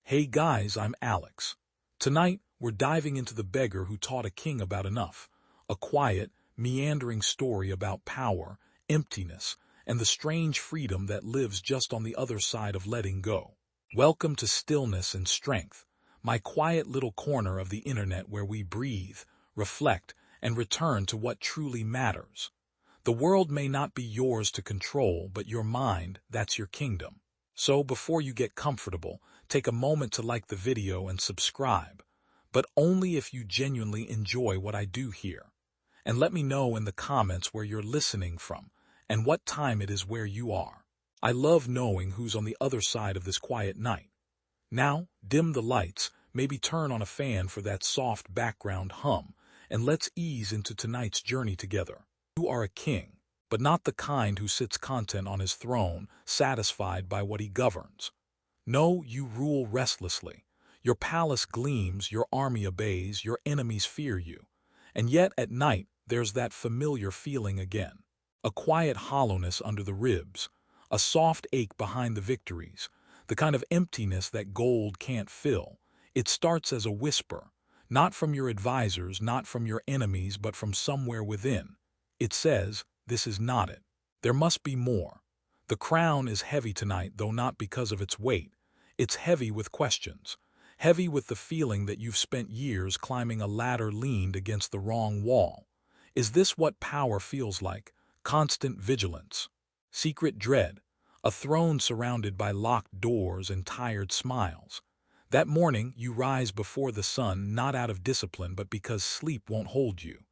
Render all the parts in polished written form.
Hey guys, I'm Alex. Tonight, we're diving into The Beggar Who Taught a King About Enough, a quiet, meandering story about power, emptiness, and the strange freedom that lives just on the other side of letting go. Welcome to Stillness and Strength, my quiet little corner of the internet where we breathe, reflect, and return to what truly matters. The world may not be yours to control, but your mind, that's your kingdom. So before you get comfortable, take a moment to like the video and subscribe, but only if you genuinely enjoy what I do here. And let me know in the comments where you're listening from and what time it is where you are. I love knowing who's on the other side of this quiet night. Now, dim the lights, maybe turn on a fan for that soft background hum, and let's ease into tonight's journey together. You are a king, but not the kind who sits content on his throne, satisfied by what he governs. No, you rule restlessly. Your palace gleams, your army obeys, your enemies fear you. And yet at night, there's that familiar feeling again. A quiet hollowness under the ribs, a soft ache behind the victories, the kind of emptiness that gold can't fill. It starts as a whisper, not from your advisors, not from your enemies, but from somewhere within. It says, this is not it. There must be more. The crown is heavy tonight, though not because of its weight. It's heavy with questions, heavy with the feeling that you've spent years climbing a ladder leaned against the wrong wall. Is this what power feels like? Constant vigilance, secret dread, a throne surrounded by locked doors and tired smiles. That morning, you rise before the sun, not out of discipline, but because sleep won't hold you.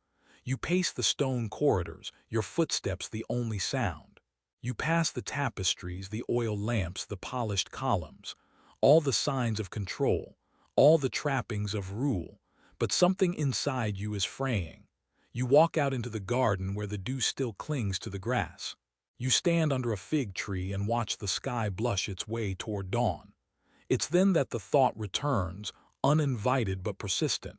You pace the stone corridors, your footsteps the only sound. You pass the tapestries, the oil lamps, the polished columns, all the signs of control, all the trappings of rule, but something inside you is fraying. You walk out into the garden where the dew still clings to the grass. You stand under a fig tree and watch the sky blush its way toward dawn. It's then that the thought returns, uninvited but persistent.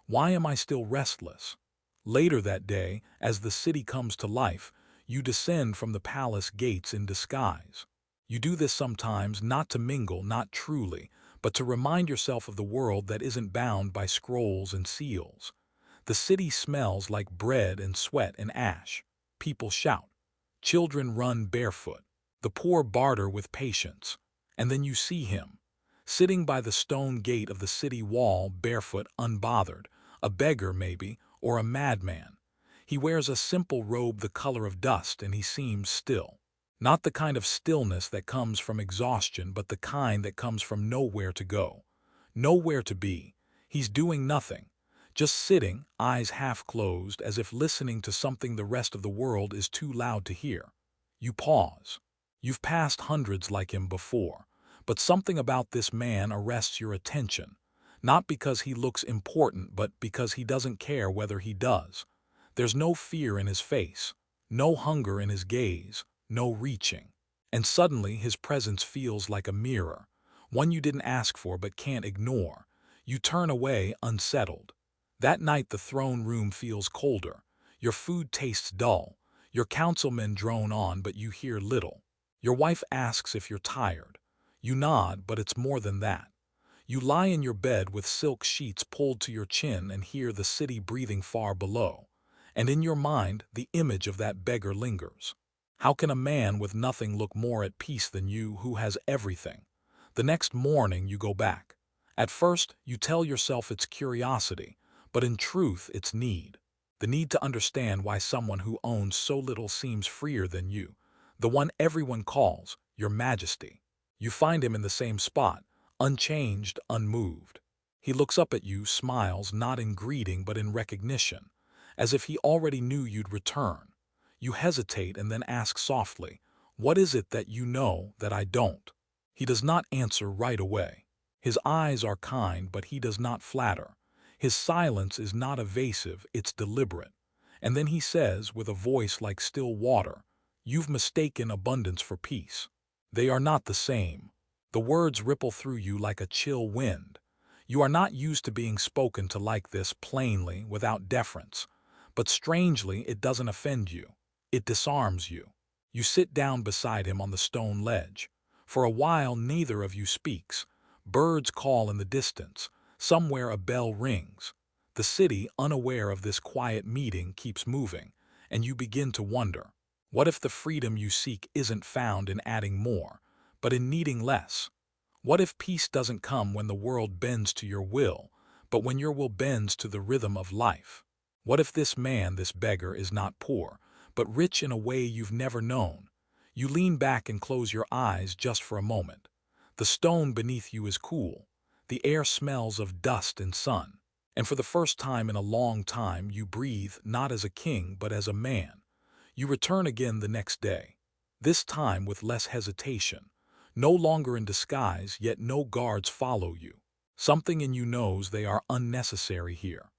Why am I still restless? Later that day, as the city comes to life, you descend from the palace gates in disguise. You do this sometimes not to mingle, not truly, but to remind yourself of the world that isn't bound by scrolls and seals. The city smells like bread and sweat and ash. People shout. Children run barefoot. The poor barter with patience. And then you see him, sitting by the stone gate of the city wall, barefoot, unbothered, a beggar maybe, or a madman. He wears a simple robe the color of dust, and he seems still. Not the kind of stillness that comes from exhaustion, but the kind that comes from nowhere to go, nowhere to be. He's doing nothing, just sitting, eyes half closed, as if listening to something the rest of the world is too loud to hear. You pause. You've passed hundreds like him before, but something about this man arrests your attention. Not because he looks important, but because he doesn't care whether he does. There's no fear in his face, no hunger in his gaze, no reaching. And suddenly his presence feels like a mirror, one you didn't ask for but can't ignore. You turn away, unsettled. That night the throne room feels colder. Your food tastes dull. Your councilmen drone on, but you hear little. Your wife asks if you're tired. You nod, but it's more than that. You lie in your bed with silk sheets pulled to your chin and hear the city breathing far below. And in your mind, the image of that beggar lingers. How can a man with nothing look more at peace than you who has everything? The next morning you go back. At first, you tell yourself it's curiosity, but in truth it's need. The need to understand why someone who owns so little seems freer than you. The one everyone calls your majesty. You find him in the same spot, unchanged, unmoved. He looks up at you, smiles, not in greeting but in recognition, as if he already knew you'd return. You hesitate and then ask softly, "What is it that you know that I don't?" He does not answer right away. His eyes are kind, but he does not flatter. His silence is not evasive, it's deliberate. And then he says, with a voice like still water, "You've mistaken abundance for peace. They are not the same." The words ripple through you like a chill wind. You are not used to being spoken to like this, plainly, without deference. But strangely, it doesn't offend you. It disarms you. You sit down beside him on the stone ledge. For a while, neither of you speaks. Birds call in the distance. Somewhere a bell rings. The city, unaware of this quiet meeting, keeps moving, and you begin to wonder, what if the freedom you seek isn't found in adding more, but in needing less? What if peace doesn't come when the world bends to your will, but when your will bends to the rhythm of life? What if this man, this beggar, is not poor, but rich in a way you've never known? You lean back and close your eyes just for a moment. The stone beneath you is cool. The air smells of dust and sun. And for the first time in a long time, you breathe not as a king, but as a man. You return again the next day, this time with less hesitation. No longer in disguise, yet no guards follow you. Something in you knows they are unnecessary here.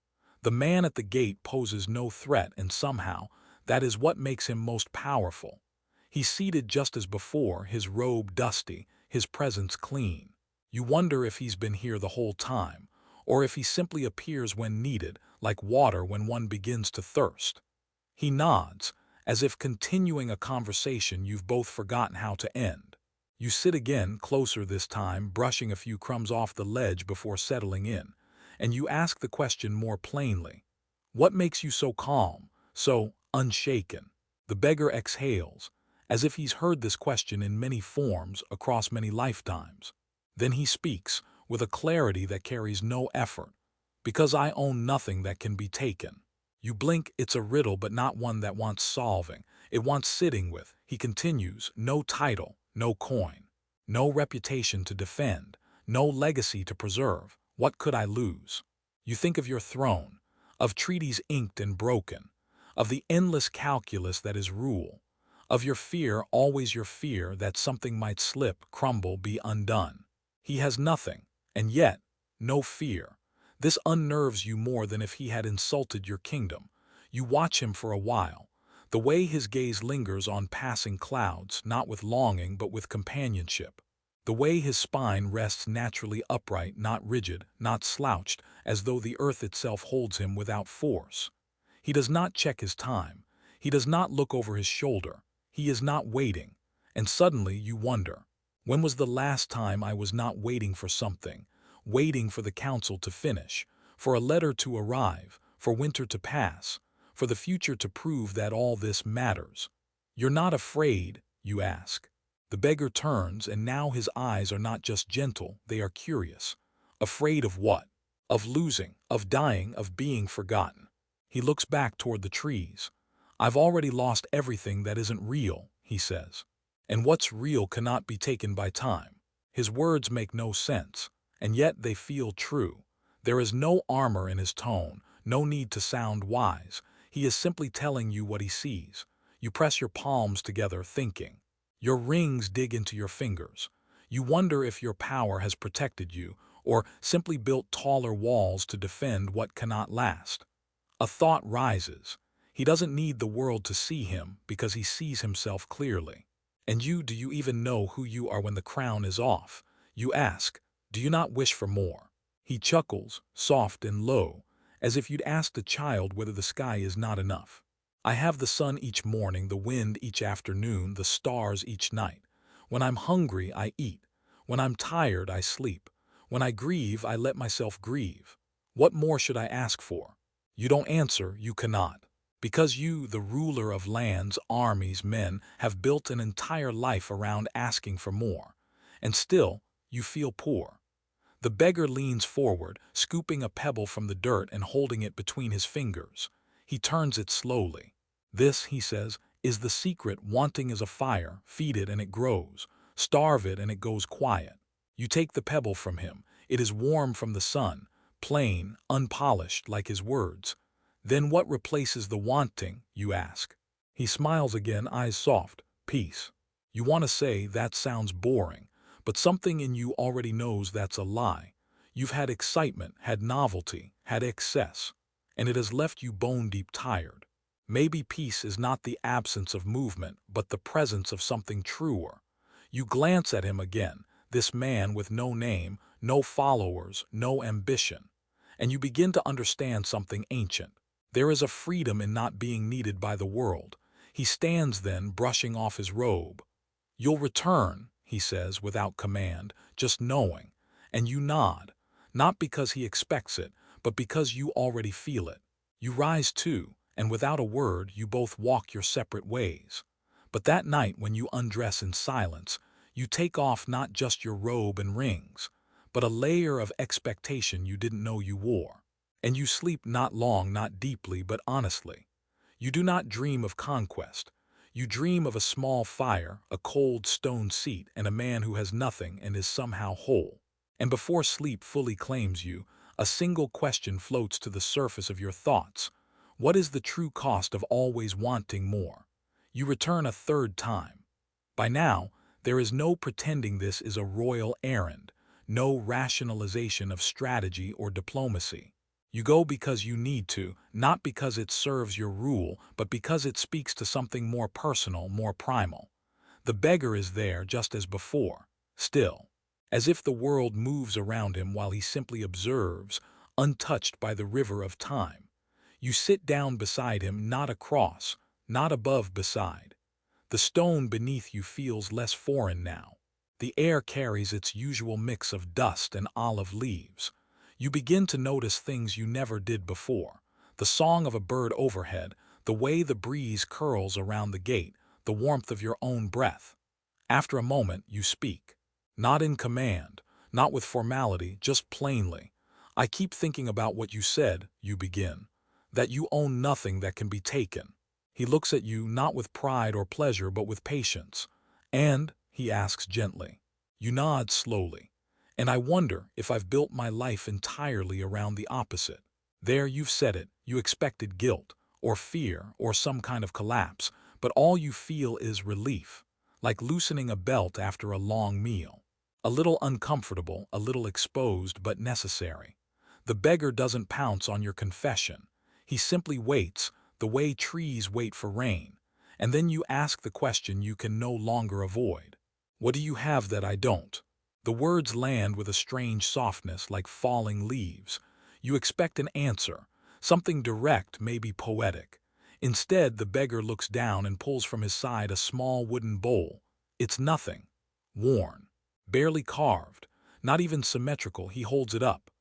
The man at the gate poses no threat, and somehow, that is what makes him most powerful. He's seated just as before, his robe dusty, his presence clean. You wonder if he's been here the whole time, or if he simply appears when needed, like water when one begins to thirst. He nods, as if continuing a conversation you've both forgotten how to end. You sit again, closer this time, brushing a few crumbs off the ledge before settling in, and you ask the question more plainly. What makes you so calm, so unshaken? The beggar exhales, as if he's heard this question in many forms across many lifetimes. Then he speaks, with a clarity that carries no effort. Because I own nothing that can be taken. You blink, it's a riddle, but not one that wants solving. It wants sitting with. He continues, no title, no coin, no reputation to defend, no legacy to preserve. What could I lose? You think of your throne, of treaties inked and broken, of the endless calculus that is rule, of your fear, always your fear that something might slip, crumble, be undone. He has nothing, and yet, no fear. This unnerves you more than if he had insulted your kingdom. You watch him for a while, the way his gaze lingers on passing clouds, not with longing but with companionship. The way his spine rests naturally upright, not rigid, not slouched, as though the earth itself holds him without force. He does not check his time. He does not look over his shoulder. He is not waiting. And suddenly you wonder, when was the last time I was not waiting for something? Waiting for the council to finish, for a letter to arrive, for winter to pass, for the future to prove that all this matters. You're not afraid, you ask. The beggar turns, and now his eyes are not just gentle, they are curious. Afraid of what? Of losing, of dying, of being forgotten. He looks back toward the trees. I've already lost everything that isn't real, he says. And what's real cannot be taken by time. His words make no sense, and yet they feel true. There is no armor in his tone, no need to sound wise. He is simply telling you what he sees. You press your palms together, thinking. Your rings dig into your fingers. You wonder if your power has protected you, or simply built taller walls to defend what cannot last. A thought rises. He doesn't need the world to see him because he sees himself clearly. And you, do you even know who you are when the crown is off? You ask, do you not wish for more? He chuckles, soft and low, as if you'd asked a child whether the sky is not enough. I have the sun each morning, the wind each afternoon, the stars each night. When I'm hungry, I eat. When I'm tired, I sleep. When I grieve, I let myself grieve. What more should I ask for? You don't answer, you cannot. Because you, the ruler of lands, armies, men, have built an entire life around asking for more. And still, you feel poor. The beggar leans forward, scooping a pebble from the dirt and holding it between his fingers. He turns it slowly. This, he says, is the secret. Wanting is a fire. Feed it and it grows. Starve it and it goes quiet. You take the pebble from him. It is warm from the sun, plain, unpolished, like his words. Then what replaces the wanting, you ask? He smiles again, eyes soft. Peace. You want to say, that sounds boring, but something in you already knows that's a lie. You've had excitement, had novelty, had excess, and it has left you bone-deep tired. Maybe peace is not the absence of movement, but the presence of something truer. You glance at him again, this man with no name, no followers, no ambition, and you begin to understand something ancient. There is a freedom in not being needed by the world. He stands then, brushing off his robe. You'll return, he says, without command, just knowing. And you nod, not because he expects it, but because you already feel it. You rise too, and without a word you both walk your separate ways. But that night when you undress in silence, you take off not just your robe and rings, but a layer of expectation you didn't know you wore. And you sleep not long, not deeply, but honestly. You do not dream of conquest. You dream of a small fire, a cold stone seat, and a man who has nothing and is somehow whole. And before sleep fully claims you, a single question floats to the surface of your thoughts. What is the true cost of always wanting more? You return a third time. By now, there is no pretending this is a royal errand, no rationalization of strategy or diplomacy. You go because you need to, not because it serves your rule, but because it speaks to something more personal, more primal. The beggar is there just as before, still, as if the world moves around him while he simply observes, untouched by the river of time. You sit down beside him, not across, not above, beside. The stone beneath you feels less foreign now. The air carries its usual mix of dust and olive leaves. You begin to notice things you never did before. The song of a bird overhead, the way the breeze curls around the gate, the warmth of your own breath. After a moment, you speak. Not in command, not with formality, just plainly. I keep thinking about what you said, you begin. That you own nothing that can be taken. He looks at you not with pride or pleasure, but with patience. And, he asks gently. You nod slowly. And I wonder if I've built my life entirely around the opposite. There, you've said it. You expected guilt, or fear, or some kind of collapse, but all you feel is relief, like loosening a belt after a long meal. A little uncomfortable, a little exposed, but necessary. The beggar doesn't pounce on your confession. He simply waits, the way trees wait for rain. And then you ask the question you can no longer avoid. What do you have that I don't? The words land with a strange softness, like falling leaves. You expect an answer, something direct, maybe poetic. Instead, the beggar looks down and pulls from his side a small wooden bowl. It's nothing. Worn. Barely carved. Not even symmetrical. He holds it up.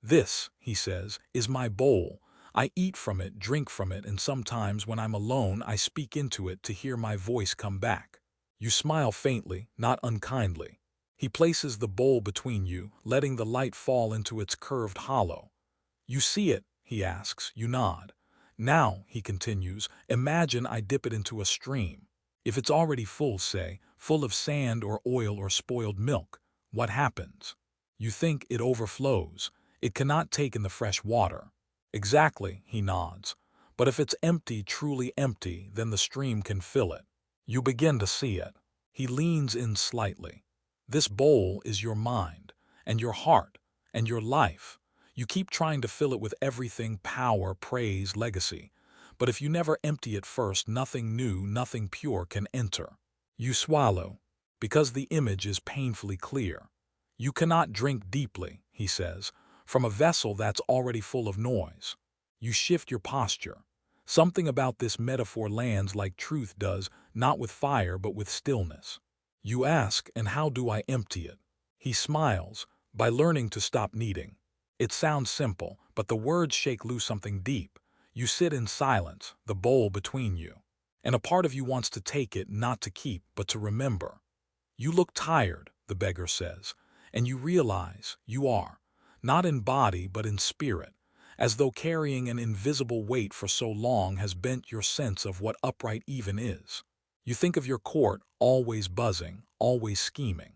This, he says, is my bowl. I eat from it, drink from it, and sometimes when I'm alone I speak into it to hear my voice come back. You smile faintly, not unkindly. He places the bowl between you, letting the light fall into its curved hollow. You see it, he asks. You nod. Now, he continues, imagine I dip it into a stream. If it's already full, say, full of sand or oil or spoiled milk, what happens? You think it overflows. It cannot take in the fresh water. Exactly, he nods. But if it's empty, truly empty, then the stream can fill it. You begin to see it. He leans in slightly. This bowl is your mind, and your heart, and your life. You keep trying to fill it with everything: power, praise, legacy. But if you never empty it first, nothing new, nothing pure can enter. You swallow, because the image is painfully clear. You cannot drink deeply, he says, from a vessel that's already full of noise. You shift your posture. Something about this metaphor lands like truth does, not with fire but with stillness. You ask, and how do I empty it? He smiles, by learning to stop needing. It sounds simple, but the words shake loose something deep. You sit in silence, the bowl between you. And a part of you wants to take it, not to keep, but to remember. You look tired, the beggar says, and you realize you are, not in body but in spirit, as though carrying an invisible weight for so long has bent your sense of what upright even is. You think of your court, always buzzing, always scheming.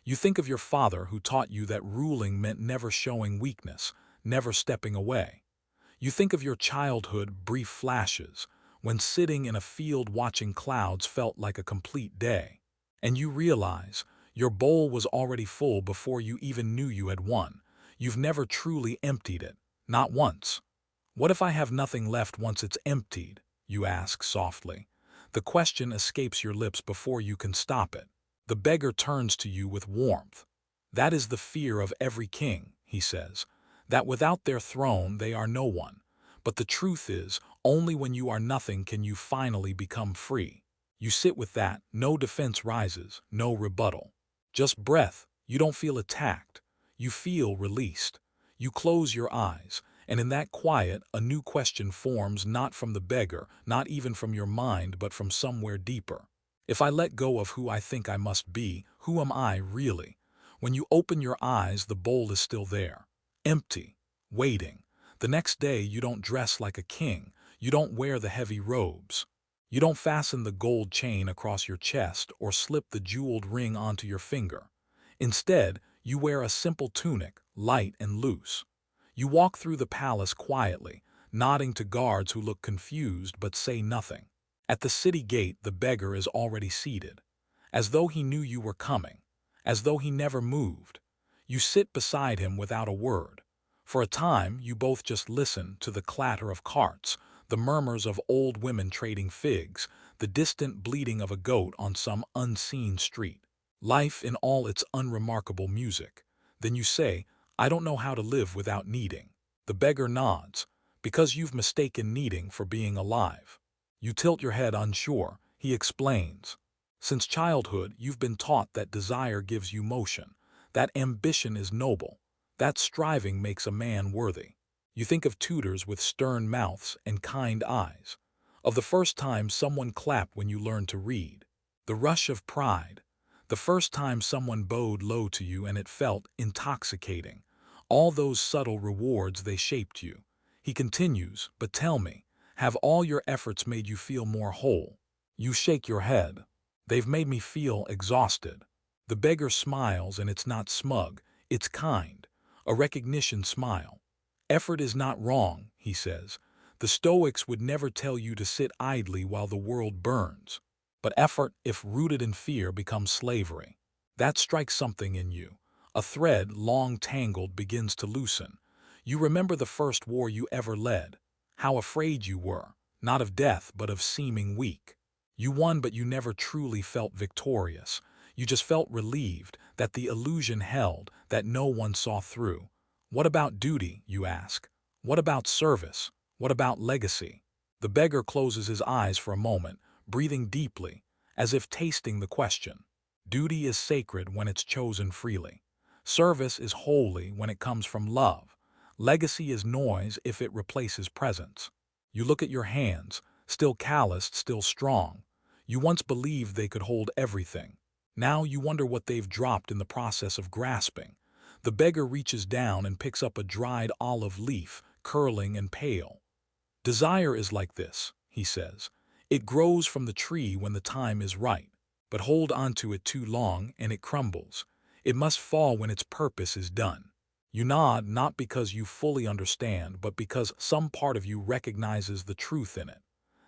You think of your father who taught you that ruling meant never showing weakness, never stepping away. You think of your childhood, brief flashes, when sitting in a field watching clouds felt like a complete day. And you realize your bowl was already full before you even knew you had won. You've never truly emptied it, not once. What if I have nothing left once it's emptied? You ask softly. The question escapes your lips before you can stop it. The beggar turns to you with warmth. That is the fear of every king, he says, that without their throne they are no one. But the truth is, only when you are nothing can you finally become free. You sit with that, no defense rises, no rebuttal. Just breath. You don't feel attacked. You feel released. You close your eyes, and in that quiet, a new question forms, not from the beggar, not even from your mind, but from somewhere deeper. If I let go of who I think I must be, who am I really? When you open your eyes, the bowl is still there, empty, waiting. The next day, you don't dress like a king. You don't wear the heavy robes. You don't fasten the gold chain across your chest or slip the jeweled ring onto your finger. Instead, you wear a simple tunic, light and loose. You walk through the palace quietly, nodding to guards who look confused but say nothing. At the city gate, the beggar is already seated, as though he knew you were coming, as though he never moved. You sit beside him without a word. For a time, you both just listen to the clatter of carts, the murmurs of old women trading figs, the distant bleating of a goat on some unseen street. Life in all its unremarkable music. Then you say, I don't know how to live without needing. The beggar nods, because you've mistaken needing for being alive. You tilt your head unsure. He explains. Since childhood, you've been taught that desire gives you motion, that ambition is noble, that striving makes a man worthy. You think of tutors with stern mouths and kind eyes, of the first time someone clapped when you learned to read, the rush of pride, the first time someone bowed low to you and it felt intoxicating. All those subtle rewards, they shaped you. He continues, but tell me, have all your efforts made you feel more whole? You shake your head. They've made me feel exhausted. The beggar smiles, and it's not smug, it's kind, a recognition smile. Effort is not wrong, he says. The Stoics would never tell you to sit idly while the world burns. But effort, if rooted in fear, becomes slavery. That strikes something in you. A thread, long tangled, begins to loosen. You remember the first war you ever led. How afraid you were, not of death, but of seeming weak. You won, but you never truly felt victorious. You just felt relieved that the illusion held, that no one saw through. What about duty, you ask? What about service? What about legacy? The beggar closes his eyes for a moment, breathing deeply, as if tasting the question. Duty is sacred when it's chosen freely. Service is holy when it comes from love. Legacy is noise if it replaces presence. You look at your hands, still calloused, still strong. You once believed they could hold everything. Now you wonder what they've dropped in the process of grasping. The beggar reaches down and picks up a dried olive leaf, curling and pale. Desire is like this, he says. It grows from the tree when the time is right, but hold onto it too long and it crumbles. It must fall when its purpose is done. You nod, not because you fully understand, but because some part of you recognizes the truth in it.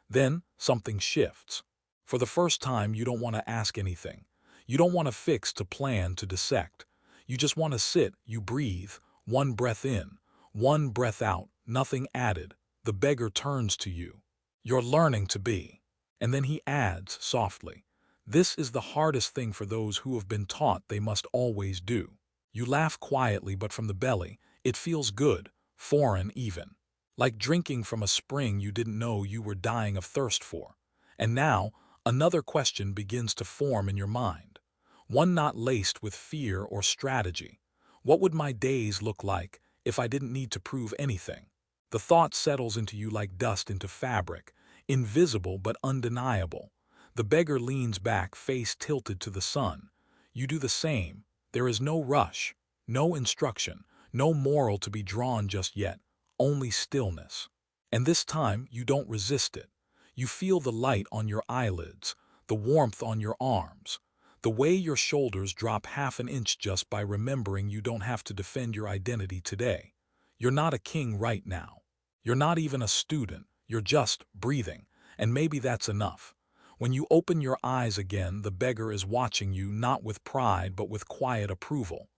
Then something shifts. For the first time, you don't want to ask anything. You don't want to fix, to plan, to dissect. You just want to sit, you breathe, one breath in, one breath out, nothing added. The beggar turns to you. You're learning to be. And then he adds softly, this is the hardest thing for those who have been taught they must always do. You laugh quietly, but from the belly, it feels good, foreign even. Like drinking from a spring you didn't know you were dying of thirst for. And now, another question begins to form in your mind. One not laced with fear or strategy. What would my days look like if I didn't need to prove anything? The thought settles into you like dust into fabric, invisible but undeniable. The beggar leans back, face tilted to the sun. You do the same. There is no rush, no instruction, no moral to be drawn just yet, only stillness. And this time you don't resist it. You feel the light on your eyelids, the warmth on your arms, the way your shoulders drop half an inch just by remembering you don't have to defend your identity today. You're not a king right now. You're not even a student. You're just breathing, and maybe that's enough. When you open your eyes again, the beggar is watching you, not with pride but with quiet approval.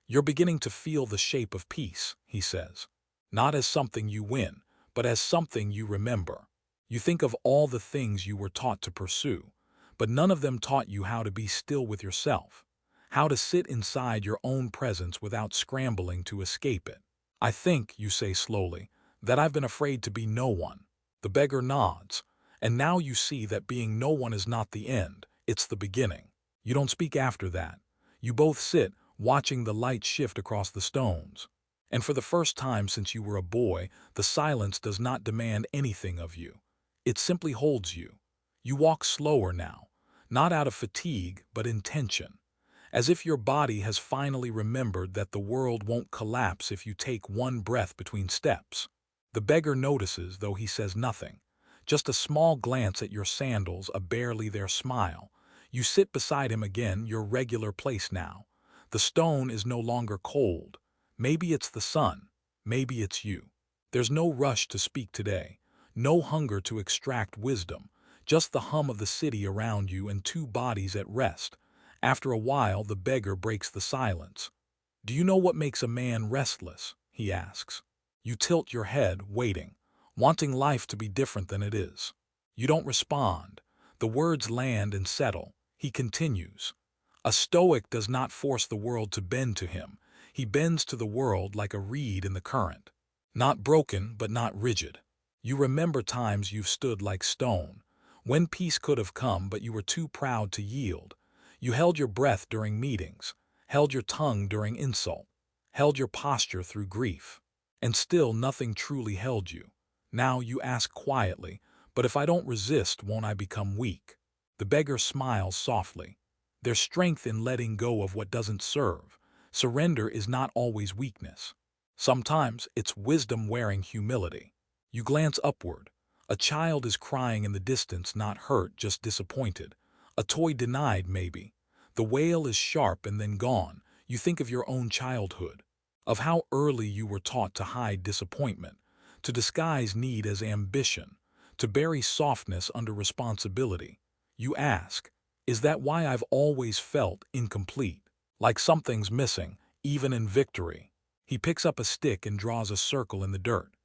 You're beginning to feel the shape of peace, he says. Not as something you win, but as something you remember. You think of all the things you were taught to pursue, but none of them taught you how to be still with yourself, how to sit inside your own presence without scrambling to escape it. I think, you say slowly, that I've been afraid to be no one. The beggar nods. And now you see that being no one is not the end, it's the beginning. You don't speak after that. You both sit, watching the light shift across the stones. And for the first time since you were a boy, the silence does not demand anything of you. It simply holds you. You walk slower now, not out of fatigue, but intention, as if your body has finally remembered that the world won't collapse if you take one breath between steps. The beggar notices, though he says nothing. Just a small glance at your sandals, a barely there smile. You sit beside him again, your regular place now. The stone is no longer cold. Maybe it's the sun. Maybe it's you. There's no rush to speak today. No hunger to extract wisdom. Just the hum of the city around you and two bodies at rest. After a while, the beggar breaks the silence. "Do you know what makes a man restless?" he asks. You tilt your head, waiting, wanting life to be different than it is. You don't respond. The words land and settle. He continues. "A Stoic does not force the world to bend to him. He bends to the world like a reed in the current. Not broken, but not rigid. You remember times you've stood like stone, when peace could have come but you were too proud to yield. You held your breath during meetings, held your tongue during insult, held your posture through grief. And still nothing truly held you. Now you ask quietly, 'But if I don't resist, won't I become weak?' The beggar smiles softly. There's strength in letting go of what doesn't serve. Surrender is not always weakness. Sometimes it's wisdom wearing humility. You glance upward. A child is crying in the distance, not hurt, just disappointed. A toy denied, maybe. The wail is sharp and then gone. You think of your own childhood, of how early you were taught to hide disappointment, to disguise need as ambition, to bury softness under responsibility. You ask, is that why I've always felt incomplete? Like something's missing, even in victory. He picks up a stick and draws a circle in the dirt.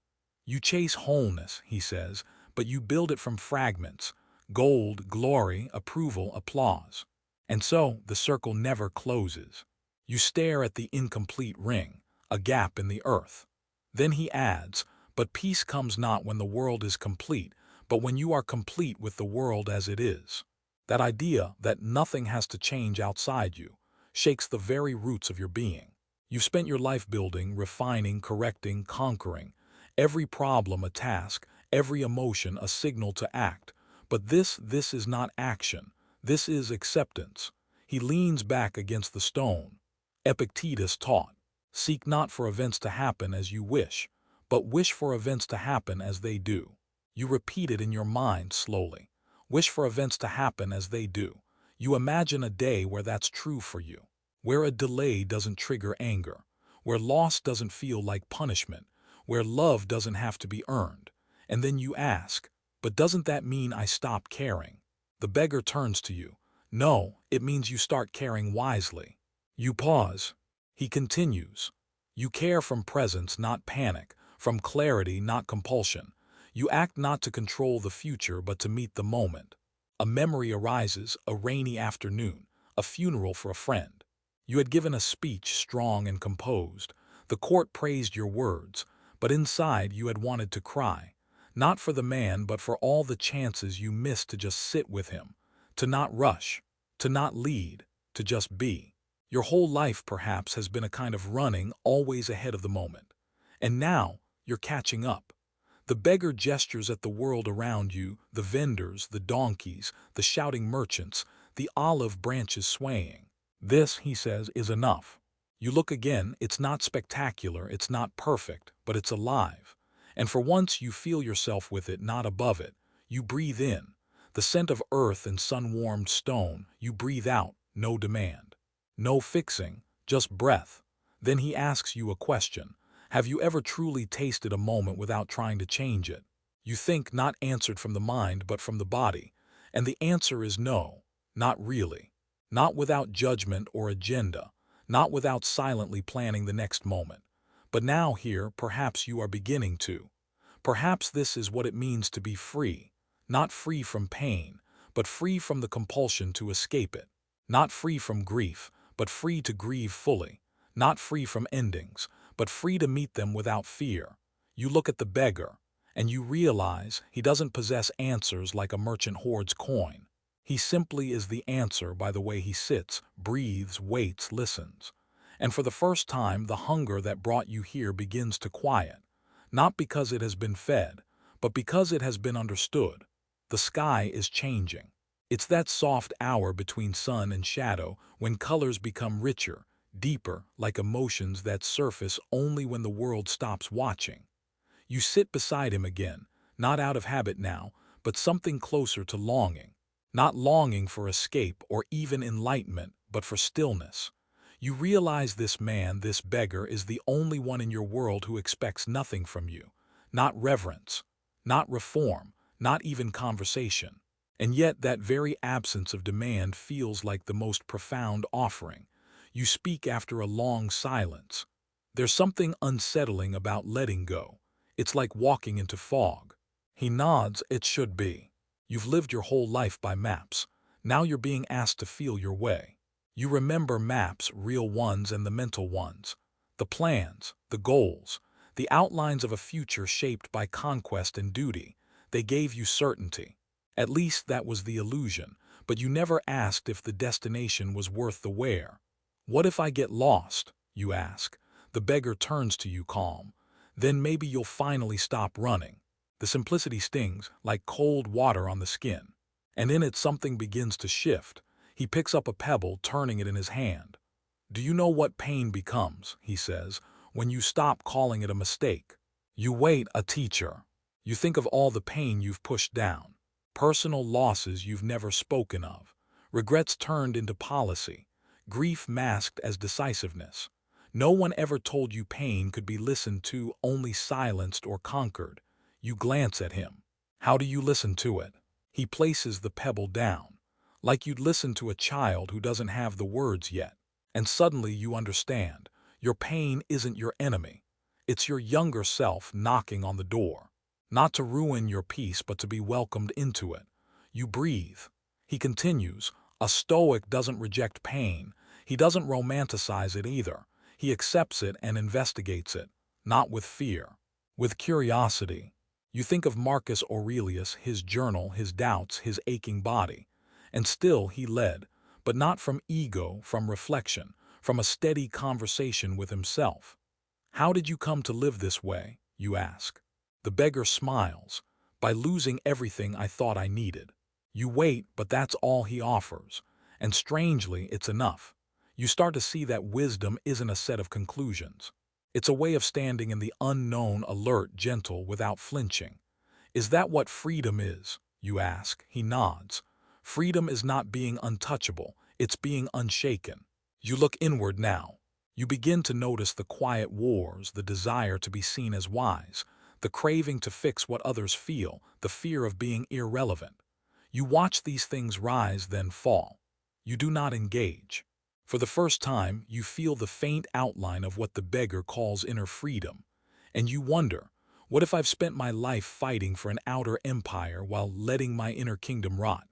You chase wholeness, he says, but you build it from fragments: gold, glory, approval, applause. And so the circle never closes. You stare at the incomplete ring, a gap in the earth. Then he adds, but peace comes not when the world is complete, but when you are complete with the world as it is. That idea that nothing has to change outside you shakes the very roots of your being. You've spent your life building, refining, correcting, conquering. Every problem a task, every emotion a signal to act. But this is not action. This is acceptance. He leans back against the stone. Epictetus taught, seek not for events to happen as you wish, but wish for events to happen as they do. You repeat it in your mind slowly. Wish for events to happen as they do. You imagine a day where that's true for you, where a delay doesn't trigger anger, where loss doesn't feel like punishment, where love doesn't have to be earned. And then you ask, but doesn't that mean I stop caring? The beggar turns to you. No, it means you start caring wisely. You pause. He continues. You care from presence, not panic, from clarity, not compulsion. You act not to control the future, but to meet the moment. A memory arises, a rainy afternoon, a funeral for a friend. You had given a speech strong and composed. The court praised your words, but inside you had wanted to cry. Not for the man, but for all the chances you missed to just sit with him, to not rush, to not lead, to just be. Your whole life, perhaps, has been a kind of running, always ahead of the moment. And now you're catching up. The beggar gestures at the world around you, the vendors, the donkeys, the shouting merchants, the olive branches swaying. This, he says, is enough. You look again, it's not spectacular, it's not perfect, but it's alive. And for once you feel yourself with it, not above it. You breathe in, the scent of earth and sun-warmed stone. You breathe out, no demand. No fixing, just breath. Then he asks you a question. Have you ever truly tasted a moment without trying to change it? You think, not answered from the mind, but from the body. And the answer is no, not really. Not without judgment or agenda. Not without silently planning the next moment. But now here, perhaps you are beginning to. Perhaps this is what it means to be free. Not free from pain, but free from the compulsion to escape it. Not free from grief, but free to grieve fully. Not free from endings, but free to meet them without fear. You look at the beggar, and you realize he doesn't possess answers like a merchant hoards coin. He simply is the answer by the way he sits, breathes, waits, listens. And for the first time, the hunger that brought you here begins to quiet, not because it has been fed, but because it has been understood. The sky is changing. It's that soft hour between sun and shadow when colors become richer, deeper, like emotions that surface only when the world stops watching. You sit beside him again, not out of habit now, but something closer to longing. Not longing for escape or even enlightenment, but for stillness. You realize this man, this beggar, is the only one in your world who expects nothing from you. Not reverence, not reform, not even conversation. And yet that very absence of demand feels like the most profound offering. You speak after a long silence. There's something unsettling about letting go. It's like walking into fog. He nods. It should be. You've lived your whole life by maps. Now you're being asked to feel your way. You remember maps, real ones and the mental ones. The plans, the goals, the outlines of a future shaped by conquest and duty. They gave you certainty. At least that was the illusion, but you never asked if the destination was worth the wear. What if I get lost? You ask. The beggar turns to you calm. Then maybe you'll finally stop running. The simplicity stings, like cold water on the skin. And in it something begins to shift. He picks up a pebble, turning it in his hand. Do you know what pain becomes, he says, when you stop calling it a mistake? You wait, a teacher. You think of all the pain you've pushed down. Personal losses you've never spoken of. Regrets turned into policy. Grief masked as decisiveness. No one ever told you pain could be listened to, only silenced or conquered. You glance at him. How do you listen to it? He places the pebble down, like you'd listen to a child who doesn't have the words yet. And suddenly you understand. Your pain isn't your enemy. It's your younger self knocking on the door. Not to ruin your peace, but to be welcomed into it. You breathe. He continues. A Stoic doesn't reject pain. He doesn't romanticize it either. He accepts it and investigates it, not with fear, with curiosity. You think of Marcus Aurelius, his journal, his doubts, his aching body. And still he led, but not from ego, from reflection, from a steady conversation with himself. How did you come to live this way, you ask? The beggar smiles. By losing everything I thought I needed. You wait, but that's all he offers. And strangely, it's enough. You start to see that wisdom isn't a set of conclusions. It's a way of standing in the unknown, alert, gentle, without flinching. Is that what freedom is? You ask. He nods. Freedom is not being untouchable, it's being unshaken. You look inward now. You begin to notice the quiet wars, the desire to be seen as wise, the craving to fix what others feel, the fear of being irrelevant. You watch these things rise, then fall. You do not engage. For the first time, you feel the faint outline of what the beggar calls inner freedom. And you wonder, what if I've spent my life fighting for an outer empire while letting my inner kingdom rot?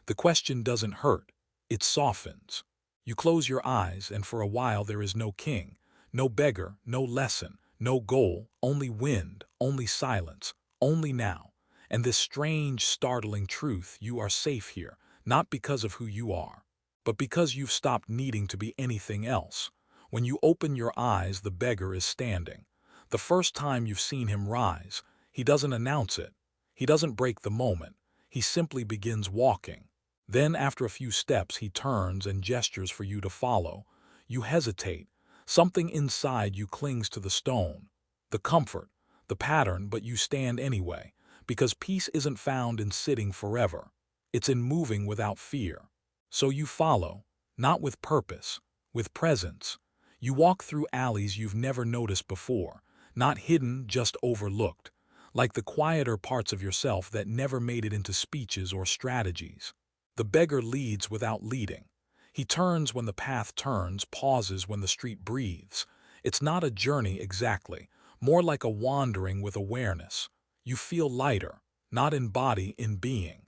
The question doesn't hurt, it softens. You close your eyes, and for a while there is no king, no beggar, no lesson, no goal, only wind, only silence, only now. And this strange, startling truth: you are safe here, not because of who you are, but because you've stopped needing to be anything else. When you open your eyes, the beggar is standing. The first time you've seen him rise, he doesn't announce it. He doesn't break the moment. He simply begins walking. Then, after a few steps, he turns and gestures for you to follow. You hesitate. Something inside you clings to the stone, the comfort, the pattern, but you stand anyway, because peace isn't found in sitting forever. It's in moving without fear. So you follow, not with purpose, with presence. You walk through alleys you've never noticed before, not hidden, just overlooked, like the quieter parts of yourself that never made it into speeches or strategies. The beggar leads without leading. He turns when the path turns, pauses when the street breathes. It's not a journey exactly, more like a wandering with awareness. You feel lighter, not in body, in being.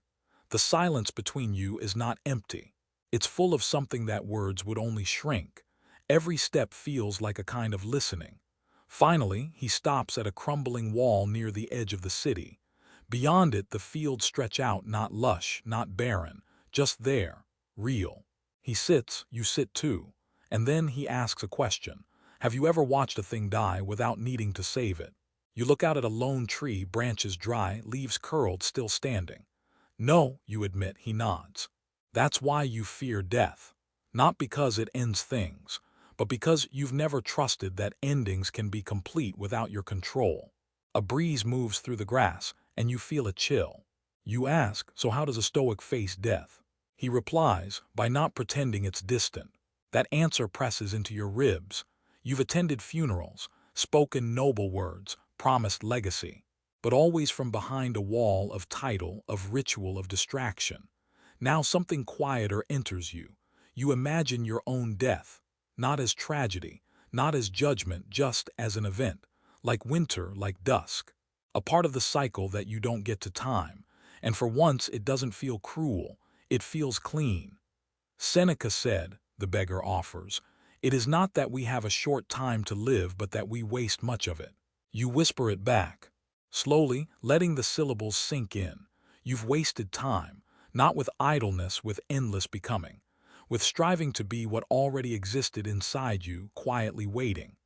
The silence between you is not empty. It's full of something that words would only shrink. Every step feels like a kind of listening. Finally, he stops at a crumbling wall near the edge of the city. Beyond it, the fields stretch out, not lush, not barren, just there, real. He sits, you sit too, And then he asks a question. Have you ever watched a thing die without needing to save it? You look out at a lone tree, branches dry, leaves curled, still standing. No, you admit, he nods. That's why you fear death. Not because it ends things, but because you've never trusted that endings can be complete without your control. A breeze moves through the grass, and you feel a chill. You ask, so how does a Stoic face death? He replies, by not pretending it's distant. That answer presses into your ribs. You've attended funerals, spoken noble words, promised legacy, but always from behind a wall of title, of ritual, of distraction. Now something quieter enters you. You imagine your own death, not as tragedy, not as judgment, just as an event, like winter, like dusk, a part of the cycle that you don't get to time, and for once it doesn't feel cruel, it feels clean. Seneca said, the beggar offers, it is not that we have a short time to live, but that we waste much of it. You whisper it back, slowly, letting the syllables sink in. You've wasted time, not with idleness, with endless becoming, with striving to be what already existed inside you, quietly waiting.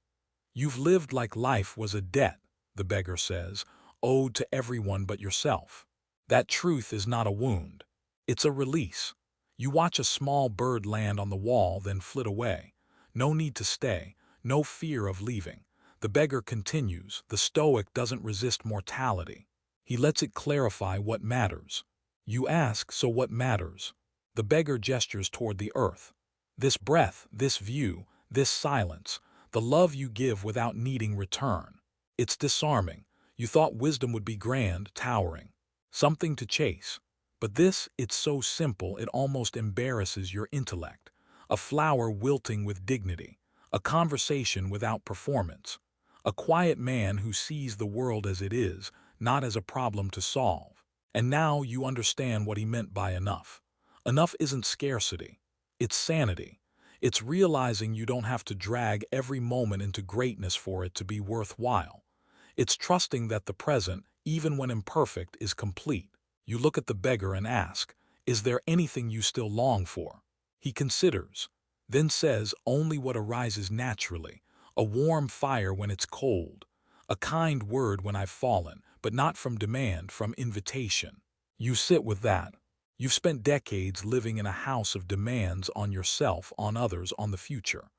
You've lived like life was a debt, the beggar says, owed to everyone but yourself. That truth is not a wound. It's a release. You watch a small bird land on the wall, then flit away. No need to stay, no fear of leaving. The beggar continues. The Stoic doesn't resist mortality. He lets it clarify what matters. You ask, so what matters? The beggar gestures toward the earth. This breath, this view, this silence, the love you give without needing return. It's disarming. You thought wisdom would be grand, towering, something to chase. But this, it's so simple it almost embarrasses your intellect. A flower wilting with dignity, a conversation without performance, a quiet man who sees the world as it is, not as a problem to solve. And now you understand what he meant by enough. Enough isn't scarcity, it's sanity. It's realizing you don't have to drag every moment into greatness for it to be worthwhile. It's trusting that the present, even when imperfect, is complete. You look at the beggar and ask, is there anything you still long for? He considers, then says only what arises naturally, a warm fire when it's cold, a kind word when I've fallen, but not from demand, from invitation. You sit with that. You've spent decades living in a house of demands on yourself, on others, on the future.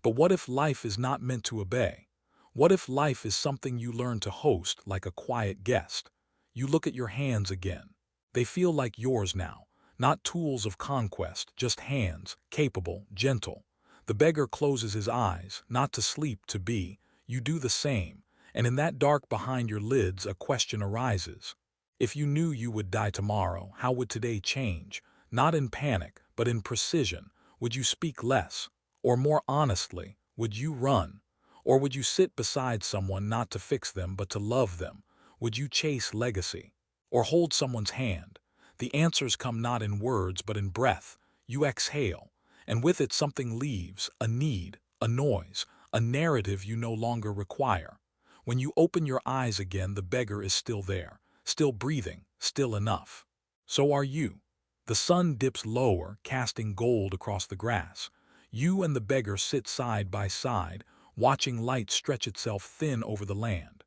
But what if life is not meant to obey? What if life is something you learn to host, like a quiet guest? You look at your hands again. They feel like yours now, not tools of conquest, just hands, capable, gentle. The beggar closes his eyes, not to sleep, to be. You do the same, and in that dark behind your lids a question arises. If you knew you would die tomorrow, how would today change? Not in panic, but in precision. Would you speak less? Or more honestly, would you run? Or would you sit beside someone not to fix them, but to love them? Would you chase legacy? Or hold someone's hand? The answers come not in words, but in breath. You exhale, and with it something leaves, a need, a noise, a narrative you no longer require. When you open your eyes again, the beggar is still there, still breathing, still enough. So are you. The sun dips lower, casting gold across the grass. You and the beggar sit side by side, watching light stretch itself thin over the land.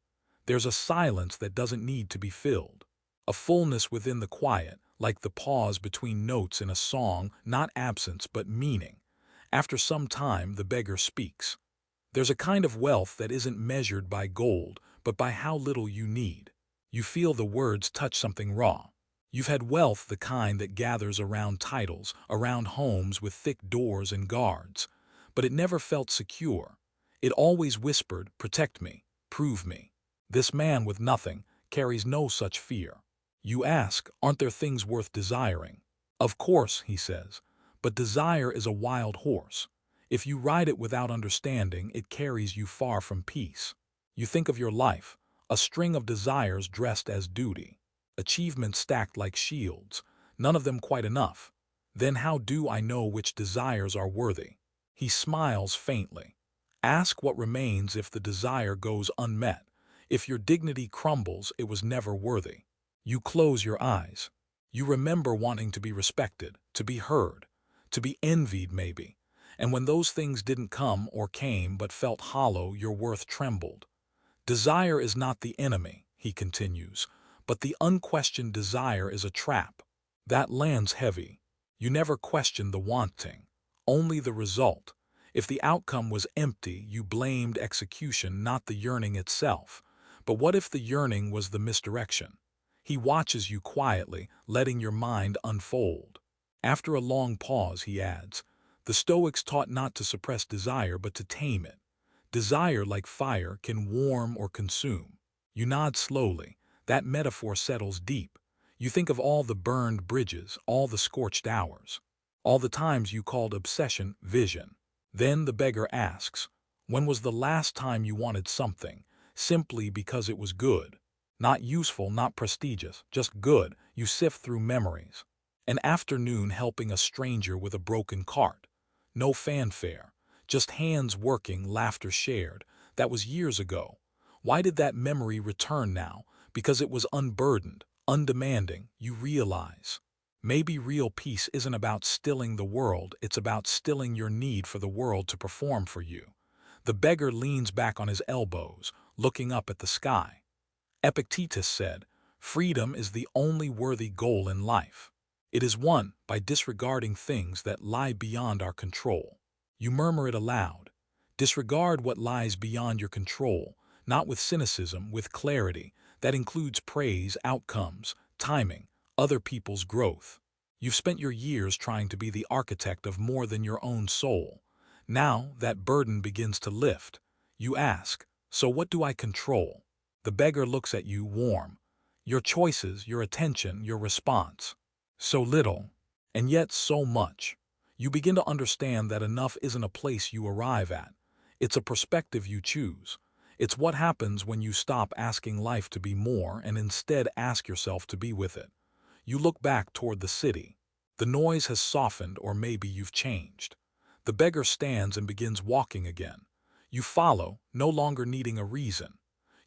There's a silence that doesn't need to be filled. A fullness within the quiet, like the pause between notes in a song, not absence but meaning. After some time, the beggar speaks. There's a kind of wealth that isn't measured by gold, but by how little you need. You feel the words touch something raw. You've had wealth, the kind that gathers around titles, around homes with thick doors and guards. But it never felt secure. It always whispered, protect me, prove me. This man with nothing carries no such fear. You ask, aren't there things worth desiring? Of course, he says, but desire is a wild horse. If you ride it without understanding, it carries you far from peace. You think of your life, a string of desires dressed as duty, achievements stacked like shields, none of them quite enough. Then how do I know which desires are worthy? He smiles faintly. Ask what remains if the desire goes unmet. If your dignity crumbles, it was never worthy. You close your eyes. You remember wanting to be respected, to be heard, to be envied maybe. And when those things didn't come or came but felt hollow, your worth trembled. Desire is not the enemy, he continues, but the unquestioned desire is a trap. That lands heavy. You never question the wanting, only the result. If the outcome was empty, you blamed execution, not the yearning itself. But what if the yearning was the misdirection? He watches you quietly, letting your mind unfold. After a long pause, he adds, the Stoics taught not to suppress desire but to tame it. Desire, like fire, can warm or consume. You nod slowly. That metaphor settles deep. You think of all the burned bridges, all the scorched hours, all the times you called obsession vision. Then the beggar asks, when was the last time you wanted something, simply because it was good? Not useful, not prestigious, just good. You sift through memories. An afternoon helping a stranger with a broken cart. No fanfare. Just hands working, laughter shared. That was years ago. Why did that memory return now? Because it was unburdened, undemanding, you realize. Maybe real peace isn't about stilling the world, it's about stilling your need for the world to perform for you. The beggar leans back on his elbows, looking up at the sky. Epictetus said, freedom is the only worthy goal in life. It is won by disregarding things that lie beyond our control. You murmur it aloud. Disregard what lies beyond your control, not with cynicism, with clarity. That includes praise, outcomes, timing, other people's growth. You've spent your years trying to be the architect of more than your own soul. Now that burden begins to lift. You ask, so what do I control? The beggar looks at you warm. Your choices, your attention, your response. So little, and yet so much. You begin to understand that enough isn't a place you arrive at. It's a perspective you choose. It's what happens when you stop asking life to be more and instead ask yourself to be with it. You look back toward the city. The noise has softened, or maybe you've changed. The beggar stands and begins walking again. You follow, no longer needing a reason.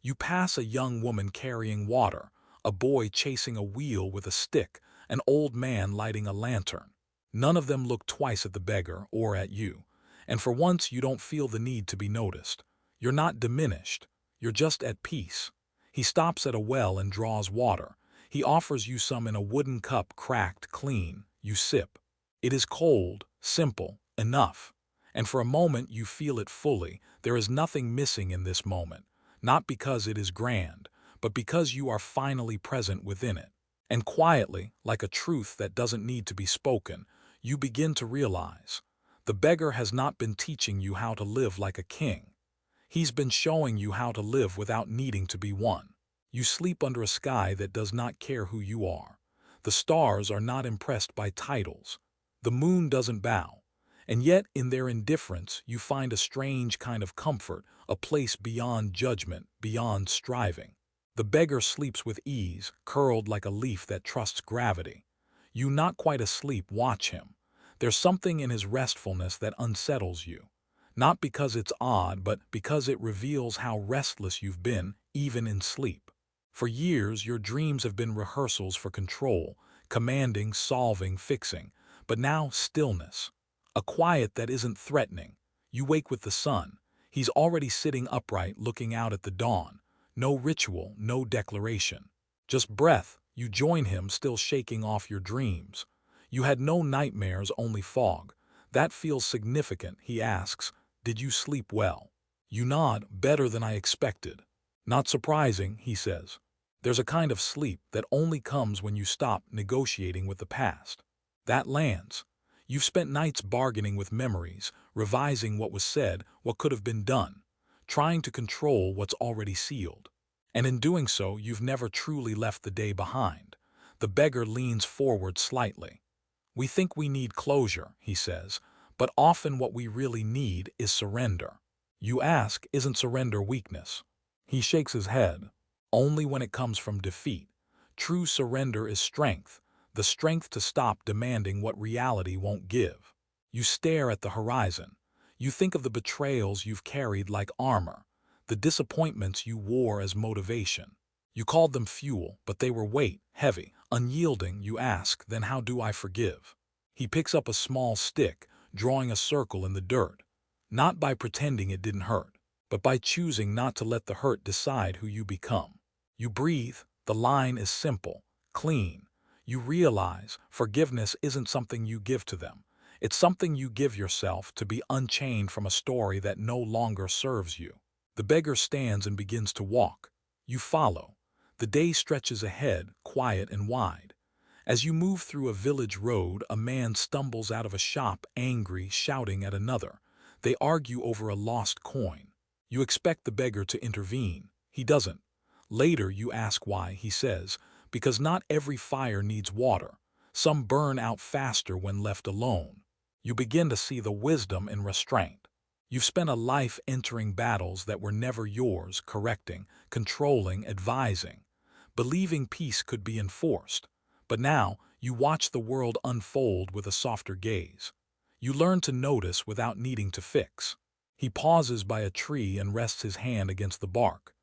You pass a young woman carrying water, a boy chasing a wheel with a stick, an old man lighting a lantern. None of them look twice at the beggar or at you, and for once you don't feel the need to be noticed. You're not diminished, you're just at peace. He stops at a well and draws water. He offers you some in a wooden cup, cracked, clean. You sip. It is cold, simple, enough. And for a moment you feel it fully. There is nothing missing in this moment, not because it is grand, but because you are finally present within it. And quietly, like a truth that doesn't need to be spoken, you begin to realize the beggar has not been teaching you how to live like a king. He's been showing you how to live without needing to be one. You sleep under a sky that does not care who you are. The stars are not impressed by titles. The moon doesn't bow. And yet, in their indifference, you find a strange kind of comfort, a place beyond judgment, beyond striving. The beggar sleeps with ease, curled like a leaf that trusts gravity. You, not quite asleep, watch him. There's something in his restfulness that unsettles you. Not because it's odd, but because it reveals how restless you've been, even in sleep. For years, your dreams have been rehearsals for control, commanding, solving, fixing. But now, stillness. A quiet that isn't threatening. You wake with the sun. He's already sitting upright, looking out at the dawn. No ritual, no declaration. Just breath. You join him, still shaking off your dreams. You had no nightmares, only fog. That feels significant, he asks. Did you sleep well? You nod. Better than I expected. Not surprising, he says. There's a kind of sleep that only comes when you stop negotiating with the past. That lands. You've spent nights bargaining with memories, revising what was said, what could have been done, trying to control what's already sealed. And in doing so, you've never truly left the day behind. The beggar leans forward slightly. We think we need closure, he says, but often what we really need is surrender. You ask, isn't surrender weakness? He shakes his head. Only when it comes from defeat. True surrender is strength, the strength to stop demanding what reality won't give. You stare at the horizon. You think of the betrayals you've carried like armor, the disappointments you wore as motivation. You called them fuel, but they were weight, heavy, unyielding. You ask, then how do I forgive? He picks up a small stick, drawing a circle in the dirt, not by pretending it didn't hurt, but by choosing not to let the hurt decide who you become. You breathe, the line is simple, clean. You realize forgiveness isn't something you give to them. It's something you give yourself to be unchained from a story that no longer serves you. The beggar stands and begins to walk. You follow. The day stretches ahead, quiet and wide. As you move through a village road, a man stumbles out of a shop, angry, shouting at another. They argue over a lost coin. You expect the beggar to intervene. He doesn't. Later, you ask why. He says, because not every fire needs water. Some burn out faster when left alone. You begin to see the wisdom in restraint. You've spent a life entering battles that were never yours, correcting, controlling, advising, believing peace could be enforced. But now, you watch the world unfold with a softer gaze. You learn to notice without needing to fix. He pauses by a tree and rests his hand against the bark.